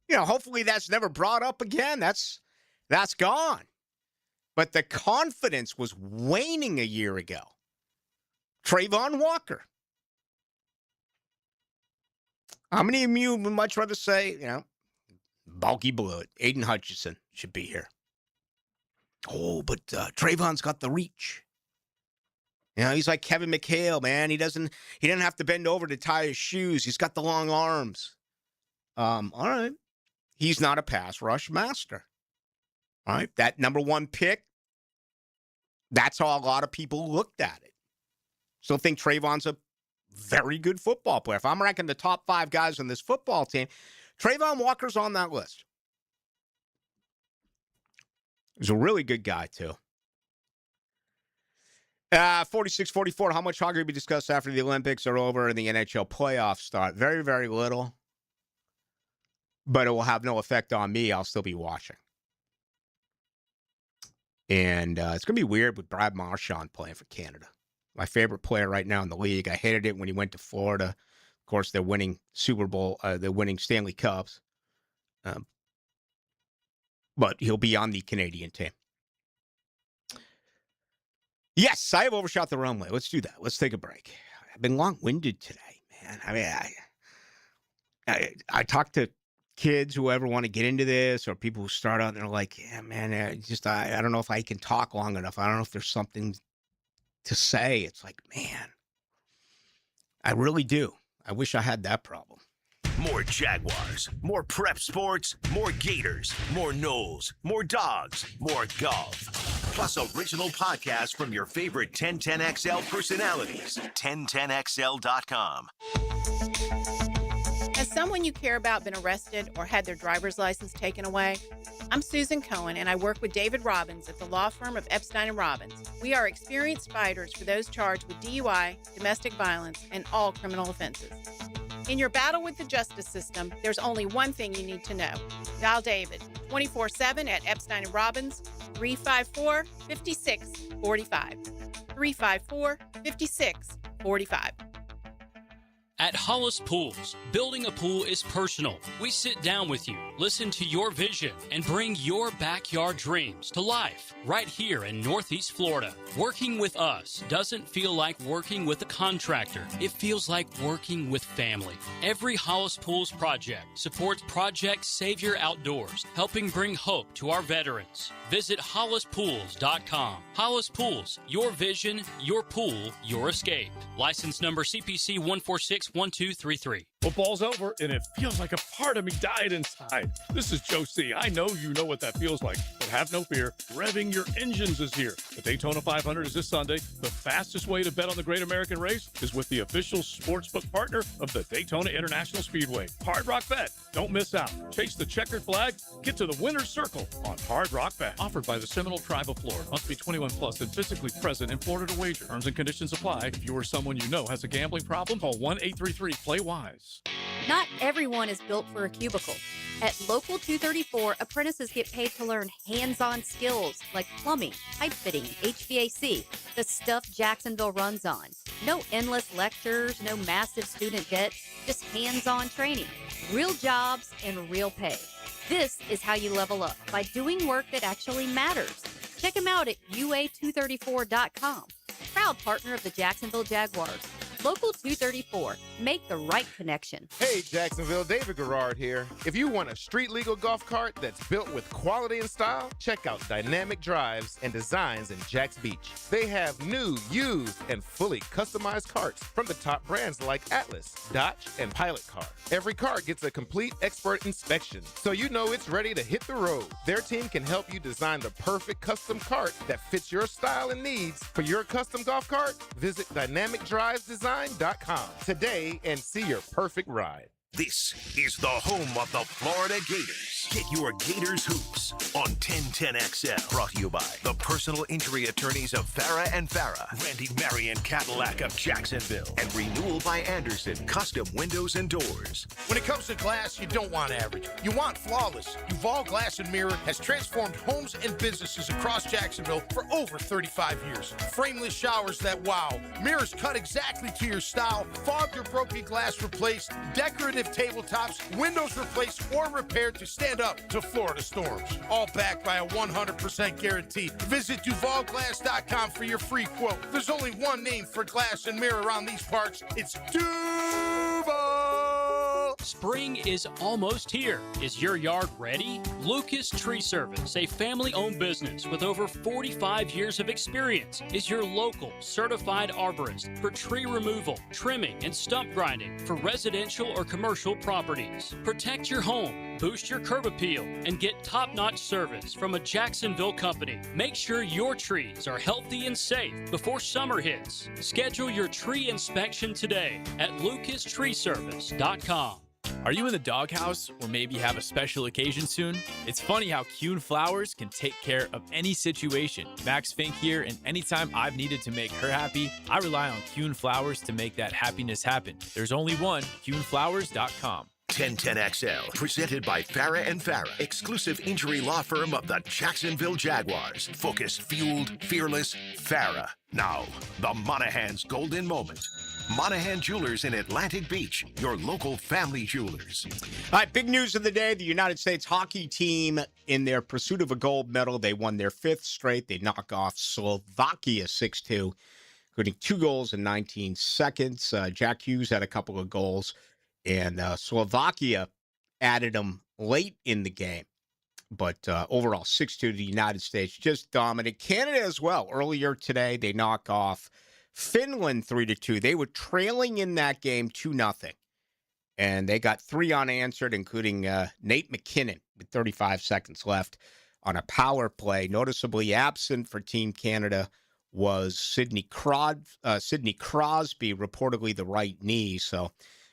Speaker 2: You know, hopefully that's never brought up again. That's gone. But the confidence was waning a year ago. Trayvon Walker. How many of you would much rather say, you know, Baalke blew it. Aiden Hutchinson should be here. Oh, but Trayvon's got the reach. You know, he's like Kevin McHale, man. He didn't have to bend over to tie his shoes. He's got the long arms. All right. He's not a pass rush master. All right. That number 1 pick, that's how a lot of people looked at it. Still think Trayvon's a very good football player. If I'm ranking the top 5 guys on this football team, Trayvon Walker's on that list. He's a really good guy, too. 46-44, how much hockey will be discussed after the Olympics are over and the NHL playoffs start? Very, very little. But it will have no effect on me. I'll still be watching. And it's going to be weird with Brad Marchand playing for Canada. My favorite player right now in the league. I hated it when he went to Florida. Of course, they're winning Super Bowl. They're winning Stanley Cups. But he'll be on the Canadian team. Yes, I have overshot the runway. Let's do that. Let's take a break. I've been long-winded today, man. I mean, I talk to kids who ever want to get into this, or people who start out and they're like, yeah, man, I don't know if I can talk long enough. I don't know if there's something to say. It's like, man, I really do. I wish I had that problem.
Speaker 1: More Jaguars, more prep sports, more Gators, more Knowles, more dogs, more golf. Plus original podcasts from your favorite 1010XL personalities. 1010XL.com.
Speaker 3: Has someone you care about been arrested or had their driver's license taken away? I'm Susan Cohen, and I work with David Robbins at the law firm of Epstein & Robbins. We are experienced fighters for those charged with DUI, domestic violence, and all criminal offenses. In your battle with the justice system, there's only one thing you need to know. Dial David 24/7 at Epstein & Robbins, 354-5645. 354-5645.
Speaker 6: At Hollis Pools, building a pool is personal. We sit down with you, listen to your vision, and bring your backyard dreams to life right here in Northeast Florida. Working with us doesn't feel like working with a contractor. It feels like working with family. Every Hollis Pools project supports Project Savior Outdoors, helping bring hope to our veterans. Visit HollisPools.com. Hollis Pools, your vision, your pool, your escape. License number CPC 1461233.
Speaker 14: Football's over, and it feels like a part of me died inside. This is Joe C. I know you know what that feels like, but have no fear. Revving your engines is here. The Daytona 500 is this Sunday. The fastest way to bet on the Great American Race is with the official sportsbook partner of the Daytona International Speedway, Hard Rock Bet. Don't miss out. Chase the checkered flag. Get to the winner's circle on Hard Rock Bet. Offered by the Seminole Tribe of Florida. Must be 21 plus and physically present in Florida to wager. Terms and conditions apply. If you or someone you know has a gambling problem, call 1-833-PLAY-WISE.
Speaker 5: Not everyone is built for a cubicle. At Local 234, apprentices get paid to learn hands-on skills like plumbing, pipe fitting, HVAC, the stuff Jacksonville runs on. No endless lectures, no massive student debt, just hands-on training, real jobs, and real pay. This is how you level up, by doing work that actually matters. Check them out at UA234.com. Proud partner of the Jacksonville Jaguars. Local 234. Make the right connection.
Speaker 7: Hey, Jacksonville, David Garrard here. If you want a street-legal golf cart that's built with quality and style, check out Dynamic Drives and Designs in Jacks Beach. They have new, used, and fully customized carts from the top brands like Atlas, Dodge, and Pilot Car. Every car gets a complete expert inspection, so you know it's ready to hit the road. Their team can help you design the perfect custom cart that fits your style and needs. For your custom golf cart, visit DynamicDrivesDesign.com today and see your perfect ride.
Speaker 1: This is the home of the Florida Gators. Get your Gators hoops on 1010XL. Brought to you by the personal injury attorneys of Farah and Farah, Randy Marion Cadillac of Jacksonville, and Renewal by Anderson Custom Windows and Doors.
Speaker 9: When it comes to glass, you don't want average. You want flawless. Duval Glass and Mirror has transformed homes and businesses across Jacksonville for over 35 years. Frameless showers that wow. Mirrors cut exactly to your style. Fogged or broken glass replaced. Decorative tabletops, windows replaced or repaired to stand up to Florida storms. All backed by a 100% guarantee. Visit DuvalGlass.com for your free quote. There's only one name for glass and mirror around these parts. It's Duval!
Speaker 6: Spring is almost here. Is your yard ready? Lucas Tree Service, a family-owned business with over 45 years of experience, is your local certified arborist for tree removal, trimming, and stump grinding for residential or commercial properties. Protect your home, boost your curb appeal, and get top-notch service from a Jacksonville company. Make sure your trees are healthy and safe before summer hits. Schedule your tree inspection today at lucastreeservice.com.
Speaker 10: Are you in the doghouse or maybe have a special occasion soon? It's funny how Kuhn Flowers can take care of any situation. Max Fink here, and anytime I've needed to make her happy, I rely on Kuhn Flowers to make that happiness happen. There's only one, KuhnFlowers.com.
Speaker 1: 1010XL, presented by Farah and Farah, exclusive injury law firm of the Jacksonville Jaguars. Focused, fueled, fearless, Farah. Now, the Monahan's golden moment. Monahan Jewelers in Atlantic Beach, your local family jewelers.
Speaker 2: All right, big news of the day. The United States hockey team, in their pursuit of a gold medal, they won their 5th straight. They knock off Slovakia 6-2, including 2 goals in 19 seconds. Jack Hughes had a couple of goals, and Slovakia added them late in the game. But overall, 6-2 to the United States, just dominant. Canada as well. Earlier today, they knock off Finland 3-2. They were trailing in that game 2-0. And they got 3 unanswered, including Nate McKinnon with 35 seconds left on a power play. Noticeably absent for Team Canada was Sidney Crosby, reportedly the right knee. So,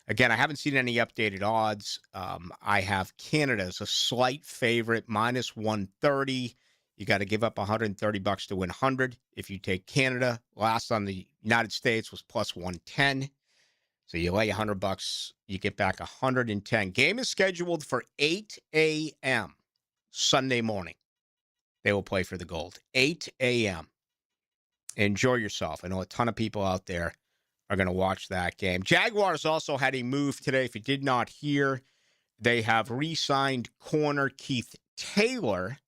Speaker 2: again, I haven't seen any updated odds. I have Canada as a slight favorite, minus 130. You got to give up $130 to win 100. If you take Canada, last on the United States was plus 110. So you lay $100, you get back 110. Game is scheduled for 8 a.m. Sunday morning. They will play for the gold. 8 a.m. Enjoy yourself. I know a ton of people out there are going to watch that game. Jaguars also had a move today. If you did not hear, they have re-signed corner Keith Taylor.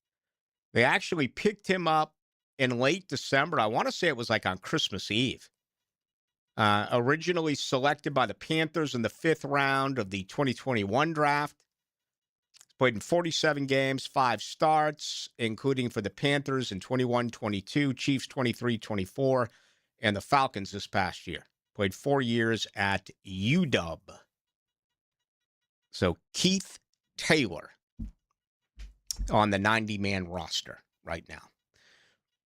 Speaker 2: They actually picked him up in late December. I want to say it was like on Christmas Eve. Originally selected by the Panthers in the 5th round of the 2021 draft. He's played in 47 games, 5 starts, including for the Panthers in 21-22, Chiefs 23-24, and the Falcons this past year. Played 4 years at UW. So Keith Taylor on the 90-man roster right now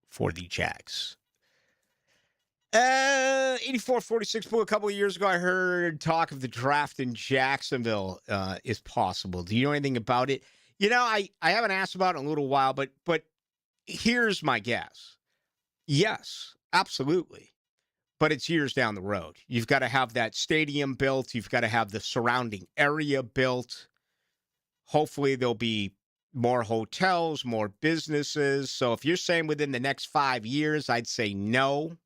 Speaker 2: for the Jags. 84-46 a couple of years ago, I heard talk of the draft in Jacksonville is possible. Do you know anything about it? You know, I haven't asked about it in a little while, but here's my guess. Yes, absolutely. But it's years down the road. You've got to have that stadium built. You've got to have the surrounding area built. Hopefully there'll be more hotels, more businesses. So if you're saying within the next 5 years, I'd say no.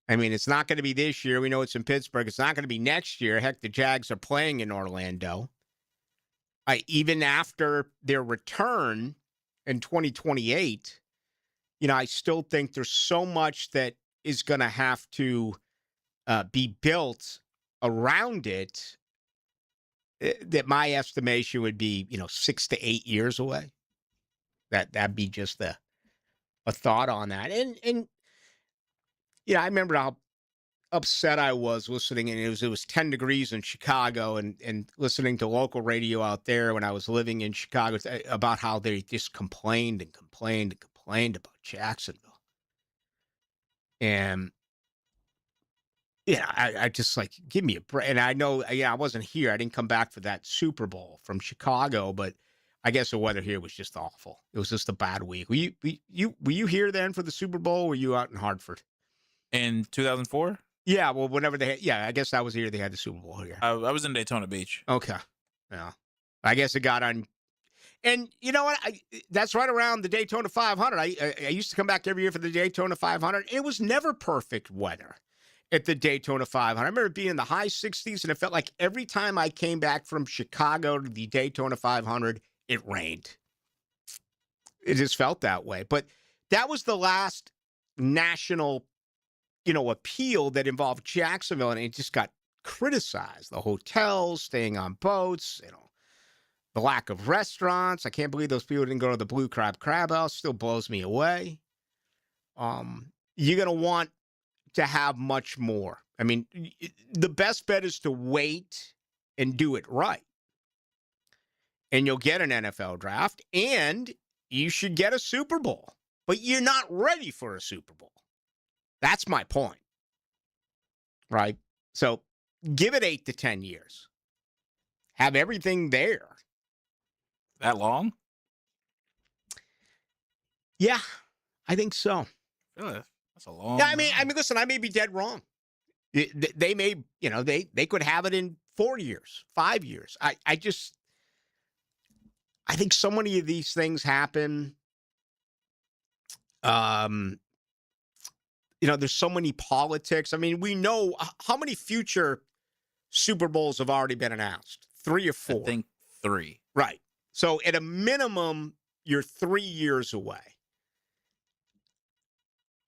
Speaker 2: I mean, it's not going to be this year. We know it's in Pittsburgh. It's not going to be next year. Heck, the Jags are playing in Orlando. Even after their return in 2028, you know, I still think there's so much that is going to have to be built around it that my estimation would be, 6 to 8 years away. That'd be just a thought on that. And I remember how upset I was listening, and it was 10 degrees in Chicago, and listening to local radio out there when I was living in Chicago about how they just complained about Jacksonville. And I just give me a break. And I know, I wasn't here. I didn't come back for that Super Bowl from Chicago, but I guess the weather here was just awful. It was just a bad week. Were you here then for the Super Bowl? Or were you out in Hartford?
Speaker 27: In 2004?
Speaker 2: Yeah, well, whenever I guess that was the year they had the Super Bowl here.
Speaker 27: I was in Daytona Beach.
Speaker 2: Okay. Yeah. I guess it got on. And you know what? That's right around the Daytona 500. I used to come back every year for the Daytona 500. It was never perfect weather at the Daytona 500. I remember it being in the high 60s, and it felt like every time I came back from Chicago to the Daytona 500, it rained. It just felt that way. But that was the last national appeal that involved Jacksonville, and it just got criticized. The hotels, staying on boats, the lack of restaurants. I can't believe those people didn't go to the Blue Crab House. Still blows me away. You're going to want to have much more. I mean, the best bet is to wait and do it right. And you'll get an NFL draft, and you should get a Super Bowl. But you're not ready for a Super Bowl. That's my point, right? So give it 8 to 10 years. Have everything there.
Speaker 27: That long?
Speaker 2: Yeah, I think so.
Speaker 27: Really? That's a long.
Speaker 2: Yeah, I mean, listen, I may be dead wrong. They may, they could have it in 4 years, 5 years. I think so many of these things happen. There's so many politics. I mean, we know how many future Super Bowls have already been announced. 3 or 4.
Speaker 27: I think 3.
Speaker 2: Right. So at a minimum, you're 3 years away.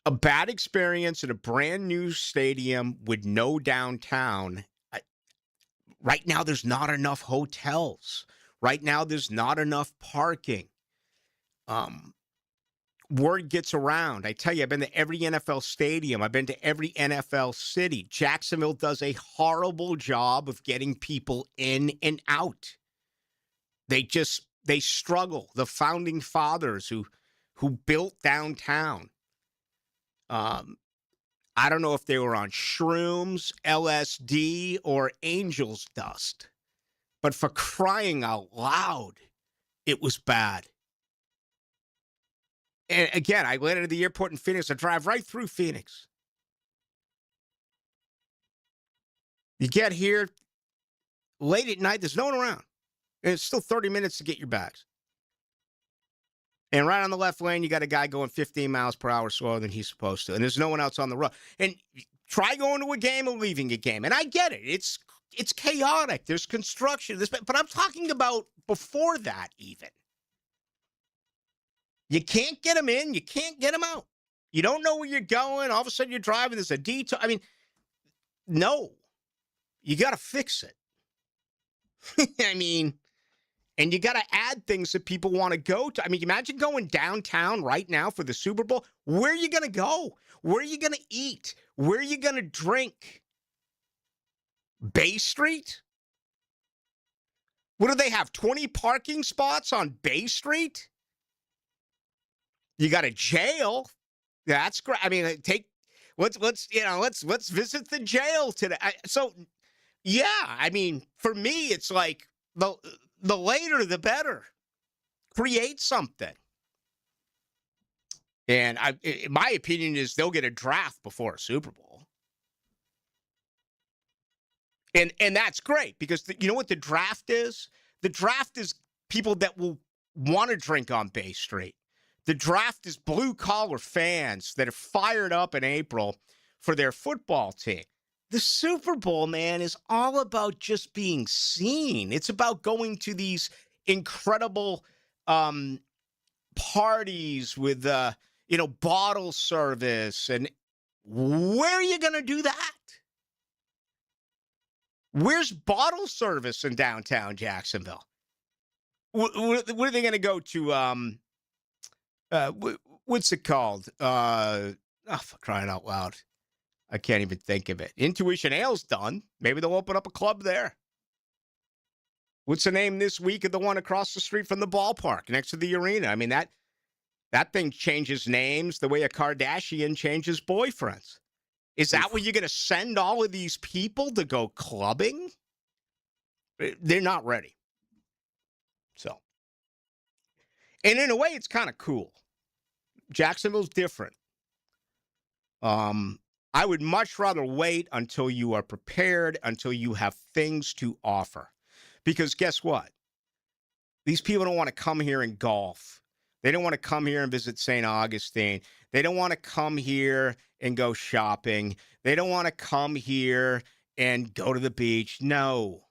Speaker 2: A bad experience in a brand new stadium with no downtown. Right now, there's not enough hotels. Right now, there's not enough parking. Word gets around. I tell you, I've been to every NFL stadium. I've been to every NFL city. Jacksonville does a horrible job of getting people in and out. They struggle. The founding fathers who built downtown. I don't know if they were on shrooms, LSD, or angel's dust. But for crying out loud, it was bad. And again, I landed at the airport in Phoenix. I drive right through Phoenix. You get here late at night, there's no one around. And it's still 30 minutes to get your bags. And right on the left lane, you got a guy going 15 miles per hour slower than he's supposed to. And there's no one else on the road. And try going to a game or leaving a game. And I get it. It's chaotic. There's construction. But I'm talking about before that even. You can't get them in. You can't get them out. You don't know where you're going. All of a sudden you're driving. There's a detour. I mean, no. You got to fix it. I mean, and you got to add things that people want to go to. I mean, imagine going downtown right now for the Super Bowl. Where are you going to go? Where are you going to eat? Where are you going to drink? Bay Street? What do they have? 20 parking spots on Bay Street? You got a jail. That's great. I mean, let's visit the jail today. Yeah, I mean, for me, it's like the later the better. Create something. And my opinion is they'll get a draft before a Super Bowl. And that's great because you know what the draft is? The draft is people that will want to drink on Bay Street. The draft is blue-collar fans that are fired up in April for their football team. The Super Bowl, man, is all about just being seen. It's about going to these incredible parties with, bottle service. And where are you going to do that? Where's bottle service in downtown Jacksonville? What are they going to go to? What's it called? For crying out loud. I can't even think of it. Intuition Ale's done. Maybe they'll open up a club there. What's the name this week of the one across the street from the ballpark next to the arena? I mean, that thing changes names the way a Kardashian changes boyfriends. Is that where you're going to send all of these people to go clubbing? They're not ready. So, and in a way, it's kind of cool. Jacksonville's different. I would much rather wait until you are prepared, until you have things to offer. Because guess what? These people don't want to come here and golf. They don't want to come here and visit St. Augustine. They don't want to come here and go shopping. They don't want to come here and go to the beach. No.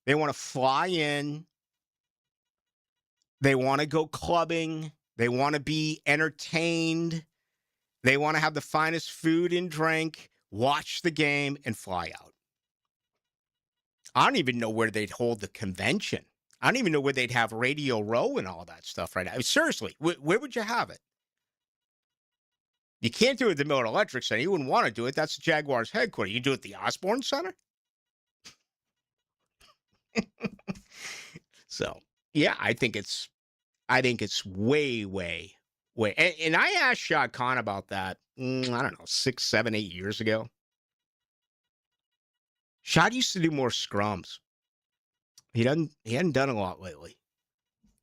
Speaker 2: They want to fly in. They want to go clubbing. They want to be entertained. They want to have the finest food and drink, watch the game, and fly out. I don't even know where they'd hold the convention. I don't even know where they'd have Radio Row and all that stuff right now. Seriously, where would you have it? You can't do it at the Miller Electric Center. You wouldn't want to do it. That's the Jaguars headquarters. You do it at the Osborne Center? So, yeah, I think it's way. And I asked Shad Khan about that, I don't know, 6, 7, 8 years ago. Shad used to do more scrums. He hadn't done a lot lately.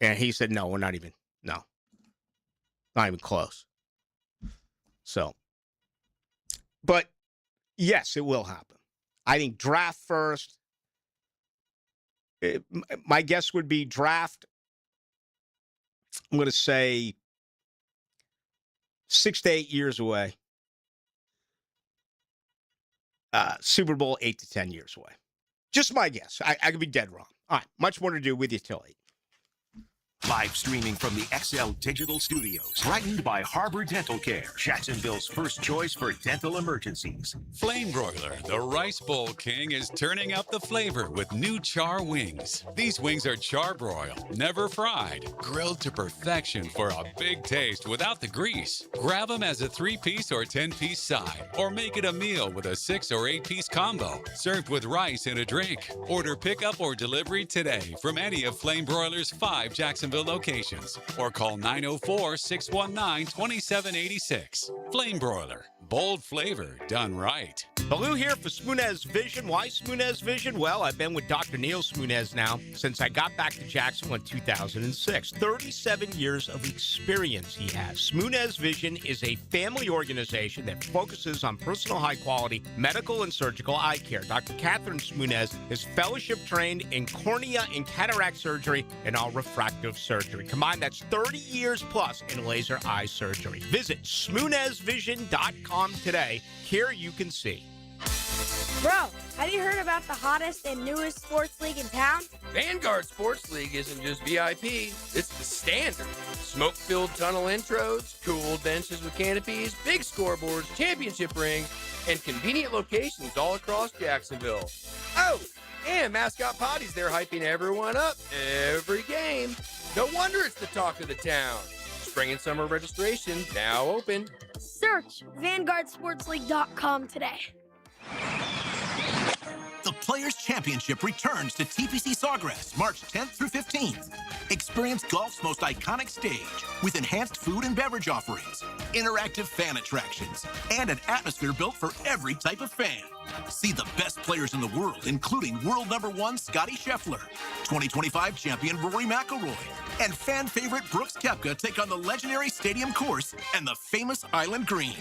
Speaker 2: And he said, no, not even close. So, but yes, it will happen. I think draft first. My guess would be draft. I'm going to say 6 to 8 years away. Super Bowl 8 to 10 years away. Just my guess. I could be dead wrong. All right. Much more to do with you till 8.
Speaker 1: Live streaming from the XL Digital Studios. Brightened by Harbor Dental Care, Jacksonville's first choice for dental emergencies.
Speaker 11: Flame Broiler, the Rice Bowl King, is turning up the flavor with new char wings. These wings are charbroiled, never fried, grilled to perfection for a big taste without the grease. Grab them as a 3-piece or 10-piece side, or make it a meal with a 6 or 8-piece combo, served with rice and a drink. Order pickup or delivery today from any of Flame Broiler's 5 Jacksonville locations, or call 904-619-2786. Flame Broiler, bold flavor done right.
Speaker 2: Baloo here for Smunez Vision. Why Smunez Vision? Well, I've been with Dr. Neil Smunez now since I got back to Jacksonville in 2006. 37 years of experience he has. Smunez Vision is a family organization that focuses on personal high-quality medical and surgical eye care. Dr. Catherine Smunez is fellowship trained in cornea and cataract surgery and all refractive surgery. Combined, that's 30 years plus in laser eye surgery. Visit SmunezVision.com today. Care you can see.
Speaker 16: Bro, have you heard about the hottest and newest sports league in town?
Speaker 17: Vanguard Sports League isn't just VIP, it's the standard. Smoke-filled tunnel intros, cool benches with canopies, big scoreboards, championship rings, and convenient locations all across Jacksonville. Oh, and Mascot Potty's there hyping everyone up every game. No wonder it's the talk of the town. Spring and summer registration now open.
Speaker 16: Search VanguardSportsLeague.com today.
Speaker 8: The Players' Championship returns to TPC Sawgrass March 10th through 15th. Experience golf's most iconic stage with enhanced food and beverage offerings, interactive fan attractions, and an atmosphere built for every type of fan. See the best players in the world, including world number 1 Scotty Scheffler, 2025 champion Rory McIlroy, and fan favorite Brooks Koepka take on the legendary Stadium Course and the famous Island Green.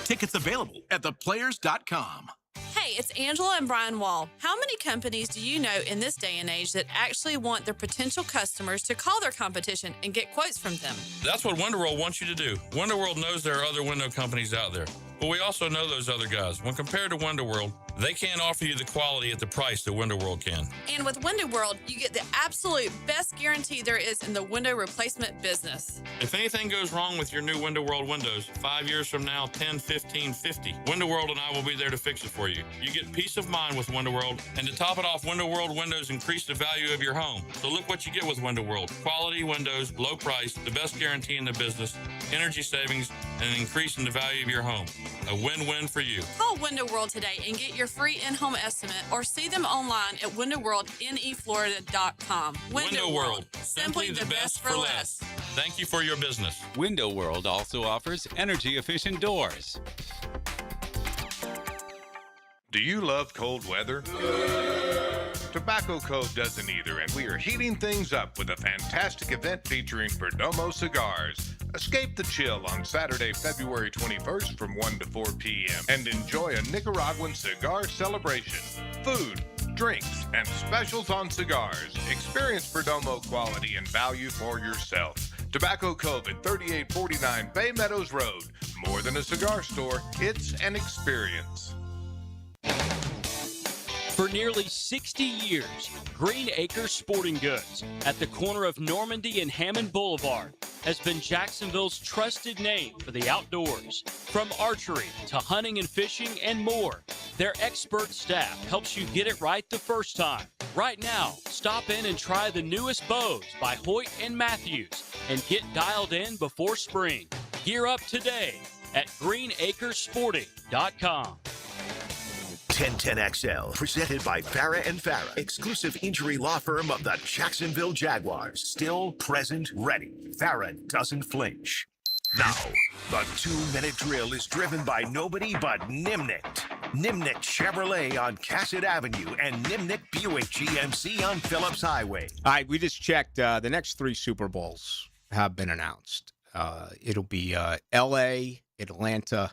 Speaker 8: Tickets available at theplayers.com.
Speaker 15: Hey, it's Angela and Brian Wall. How many companies do you know in this day and age that actually want their potential customers to call their competition and get quotes from them?
Speaker 22: That's what WindoWorld wants you to do. WindoWorld knows there are other window companies out there, but we also know those other guys. When compared to WindoWorld, they can't offer you the quality at the price that WindoWorld can.
Speaker 15: And with WindoWorld, you get the absolute best guarantee there is in the window replacement business.
Speaker 22: If anything goes wrong with your new WindoWorld windows, 5 years from now, 10, 15, 50, WindoWorld and I will be there to fix it for you. You get peace of mind with WindoWorld, and to top it off, WindoWorld windows increase the value of your home. So look what you get with WindoWorld. Quality windows, low price, the best guarantee in the business, energy savings, and an increase in the value of your home. A win-win for you.
Speaker 15: Call WindowWorld today and get your free in-home estimate, or see them online at windowworldneflorida.com.
Speaker 22: WindoWorld, simply the best for less. Thank you for your business.
Speaker 11: Window World also offers energy-efficient doors.
Speaker 4: Do you love cold weather? Tobacco Cove doesn't either, and we are heating things up with a fantastic event featuring Perdomo Cigars. Escape the chill on Saturday, February 21st from 1 to 4 p.m. and enjoy a Nicaraguan cigar celebration. Food, drinks, and specials on cigars. Experience Perdomo quality and value for yourself. Tobacco Cove at 3849 Bay Meadows Road. More than a cigar store, it's an experience.
Speaker 6: For nearly 60 years, Green Acres Sporting Goods at the corner of Normandy and Hammond Boulevard has been Jacksonville's trusted name for the outdoors. From archery to hunting and fishing and more, their expert staff helps you get it right the first time. Right now, stop in and try the newest bows by Hoyt and Matthews and get dialed in before spring. Gear up today at greenacresporting.com.
Speaker 1: 1010XL, presented by Farah & Farah, exclusive injury law firm of the Jacksonville Jaguars. Still present, ready. Farah doesn't flinch. Now, the 2-minute drill is driven by nobody but Nimnicht. Nimnicht Chevrolet on Cassett Avenue and Nimnicht Buick GMC on Phillips Highway.
Speaker 2: All right, we just checked. The next 3 Super Bowls have been announced. It'll be L.A., Atlanta,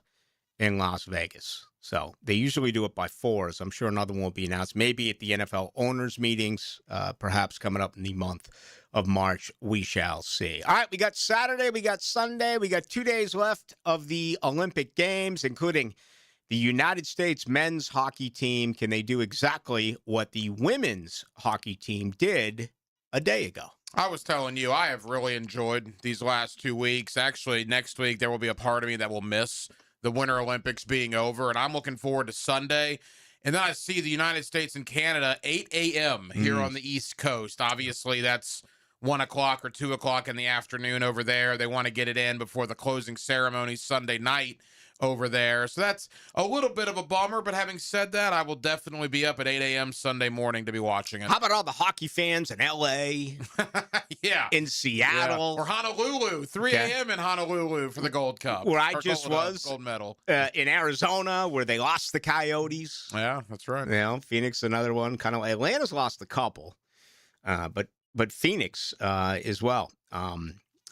Speaker 2: and Las Vegas. So they usually do it by 4s. I'm sure another one will be announced. Maybe at the NFL owners' meetings, perhaps coming up in the month of March. We shall see. All right, we got Saturday, we got Sunday. We got 2 days left of the Olympic Games, including the United States men's hockey team. Can they do exactly what the women's hockey team did a day ago?
Speaker 7: I was telling you, I have really enjoyed these last 2 weeks. Actually, next week, there will be a part of me that will miss the Winter Olympics being over, and I'm looking forward to Sunday. And then I see the United States and Canada, 8 a.m. here on the East Coast. Obviously, that's 1 o'clock or 2 o'clock in the afternoon over there. They want to get it in before the closing ceremony Sunday night over there. So that's a little bit of a bummer, but having said that, I will definitely be up at 8 a.m. Sunday morning to be watching it.
Speaker 2: How about all the hockey fans in L.A.?
Speaker 7: Yeah.
Speaker 2: In Seattle?
Speaker 7: Yeah. Or Honolulu, 3 a.m. in Honolulu for the Gold Cup.
Speaker 2: Where I just was.
Speaker 7: Gold medal.
Speaker 2: In Arizona, where they lost the Coyotes.
Speaker 7: Yeah, that's right.
Speaker 2: You know, Phoenix, another one. Kind of Atlanta's lost a couple, but Phoenix as well.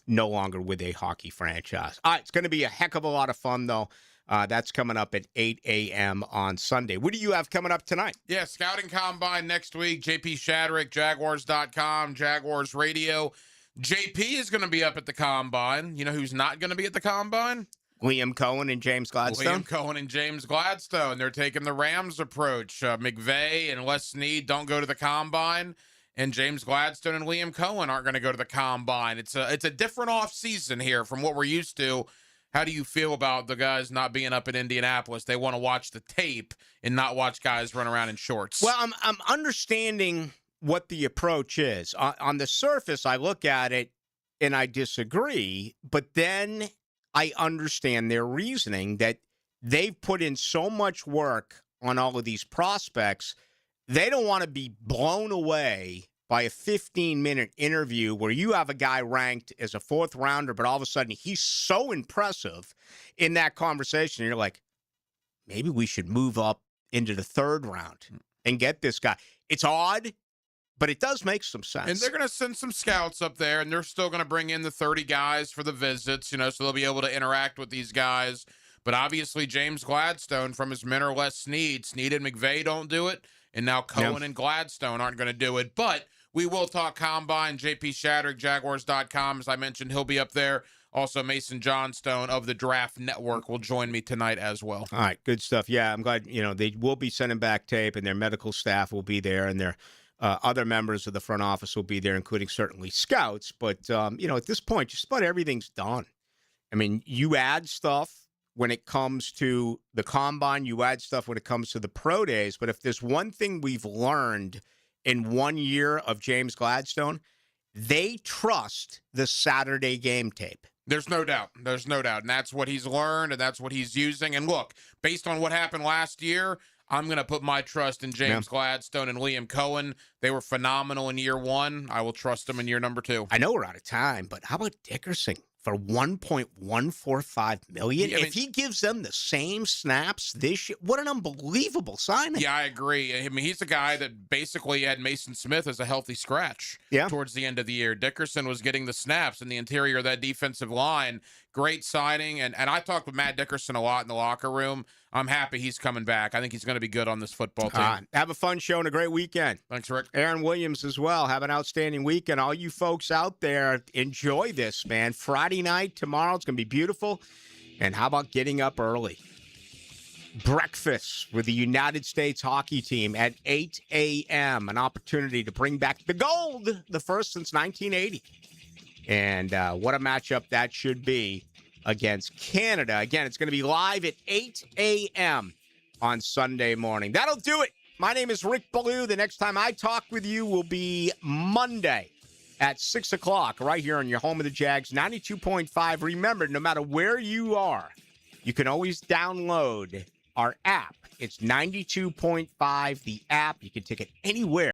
Speaker 2: No longer with a hockey franchise. All right, it's going to be a heck of a lot of fun, though. That's coming up at 8 a.m. on Sunday. What do you have coming up tonight?
Speaker 7: Yeah, Scouting Combine next week. JP Shadrick, Jaguars.com, Jaguars Radio. JP is going to be up at the Combine. You know who's not going to be at the Combine?
Speaker 2: Liam Cohen and James Gladstone.
Speaker 7: Liam Cohen and James Gladstone. They're taking the Rams approach. McVay and Les Snead don't go to the Combine. And James Gladstone and Liam Cohen aren't going to go to the Combine. It's a different offseason here from what we're used to. How do you feel about the guys not being up in Indianapolis? They want to watch the tape and not watch guys run around in shorts.
Speaker 2: Well, I'm understanding what the approach is. On the surface, I look at it and I disagree, but then I understand their reasoning that they've put in so much work on all of these prospects they don't want to be blown away by a 15-minute interview where you have a guy ranked as a 4th rounder, but all of a sudden he's so impressive in that conversation. You're like, maybe we should move up into the 3rd round and get this guy. It's odd, but it does make some sense.
Speaker 12: And they're going to send some scouts up there, and they're still going to bring in the 30 guys for the visits, so they'll be able to interact with these guys. But obviously, James Gladstone from his mentor, Les Snead and McVay don't do it, and now Cohen and Gladstone aren't going to do it. But we will talk Combine. JP Shadrick, Jaguars.com. As I mentioned, he'll be up there. Also, Mason Johnstone of the Draft Network will join me tonight as well.
Speaker 2: All right, good stuff. Yeah, I'm glad, they will be sending back tape, and their medical staff will be there, and their other members of the front office will be there, including certainly scouts. But, at this point, just about everything's done. I mean, you add stuff when it comes to the Combine, you add stuff when it comes to the pro days. But if there's one thing we've learned in 1 year of James Gladstone, they trust the Saturday game tape.
Speaker 12: There's no doubt. There's no doubt. And that's what he's learned, and that's what he's using. And look, based on what happened last year, I'm going to put my trust in James Gladstone and Liam Cohen. They were phenomenal in year 1. I will trust them in year number 2.
Speaker 2: I know we're out of time, but how about Dickerson for $1.145 million? If he gives them the same snaps this year, what an unbelievable signing.
Speaker 12: Yeah, I agree. I mean, he's a guy that basically had Mason Smith as a healthy scratch towards the end of the year. Dickerson was getting the snaps in the interior of that defensive line. Great signing. And I talked with Matt Dickerson a lot in the locker room. I'm happy he's coming back. I think he's going to be good on this football team.
Speaker 2: Have a fun show and a great weekend.
Speaker 12: Thanks, Rick.
Speaker 2: Aaron Williams as well. Have an outstanding weekend. All you folks out there, enjoy this, man. Friday night, tomorrow, it's going to be beautiful. And how about getting up early? Breakfast with the United States hockey team at 8 a.m. An opportunity to bring back the gold, the first since 1980. And what a matchup that should be against Canada. Again, it's going to be live at 8 a.m. on Sunday morning. That'll do it. My name is Rick Ballou. The next time I talk with you will be Monday at 6 o'clock right here on your home of the Jags, 92.5. Remember, no matter where you are, you can always download our app. It's 92.5, the app. You can take it anywhere.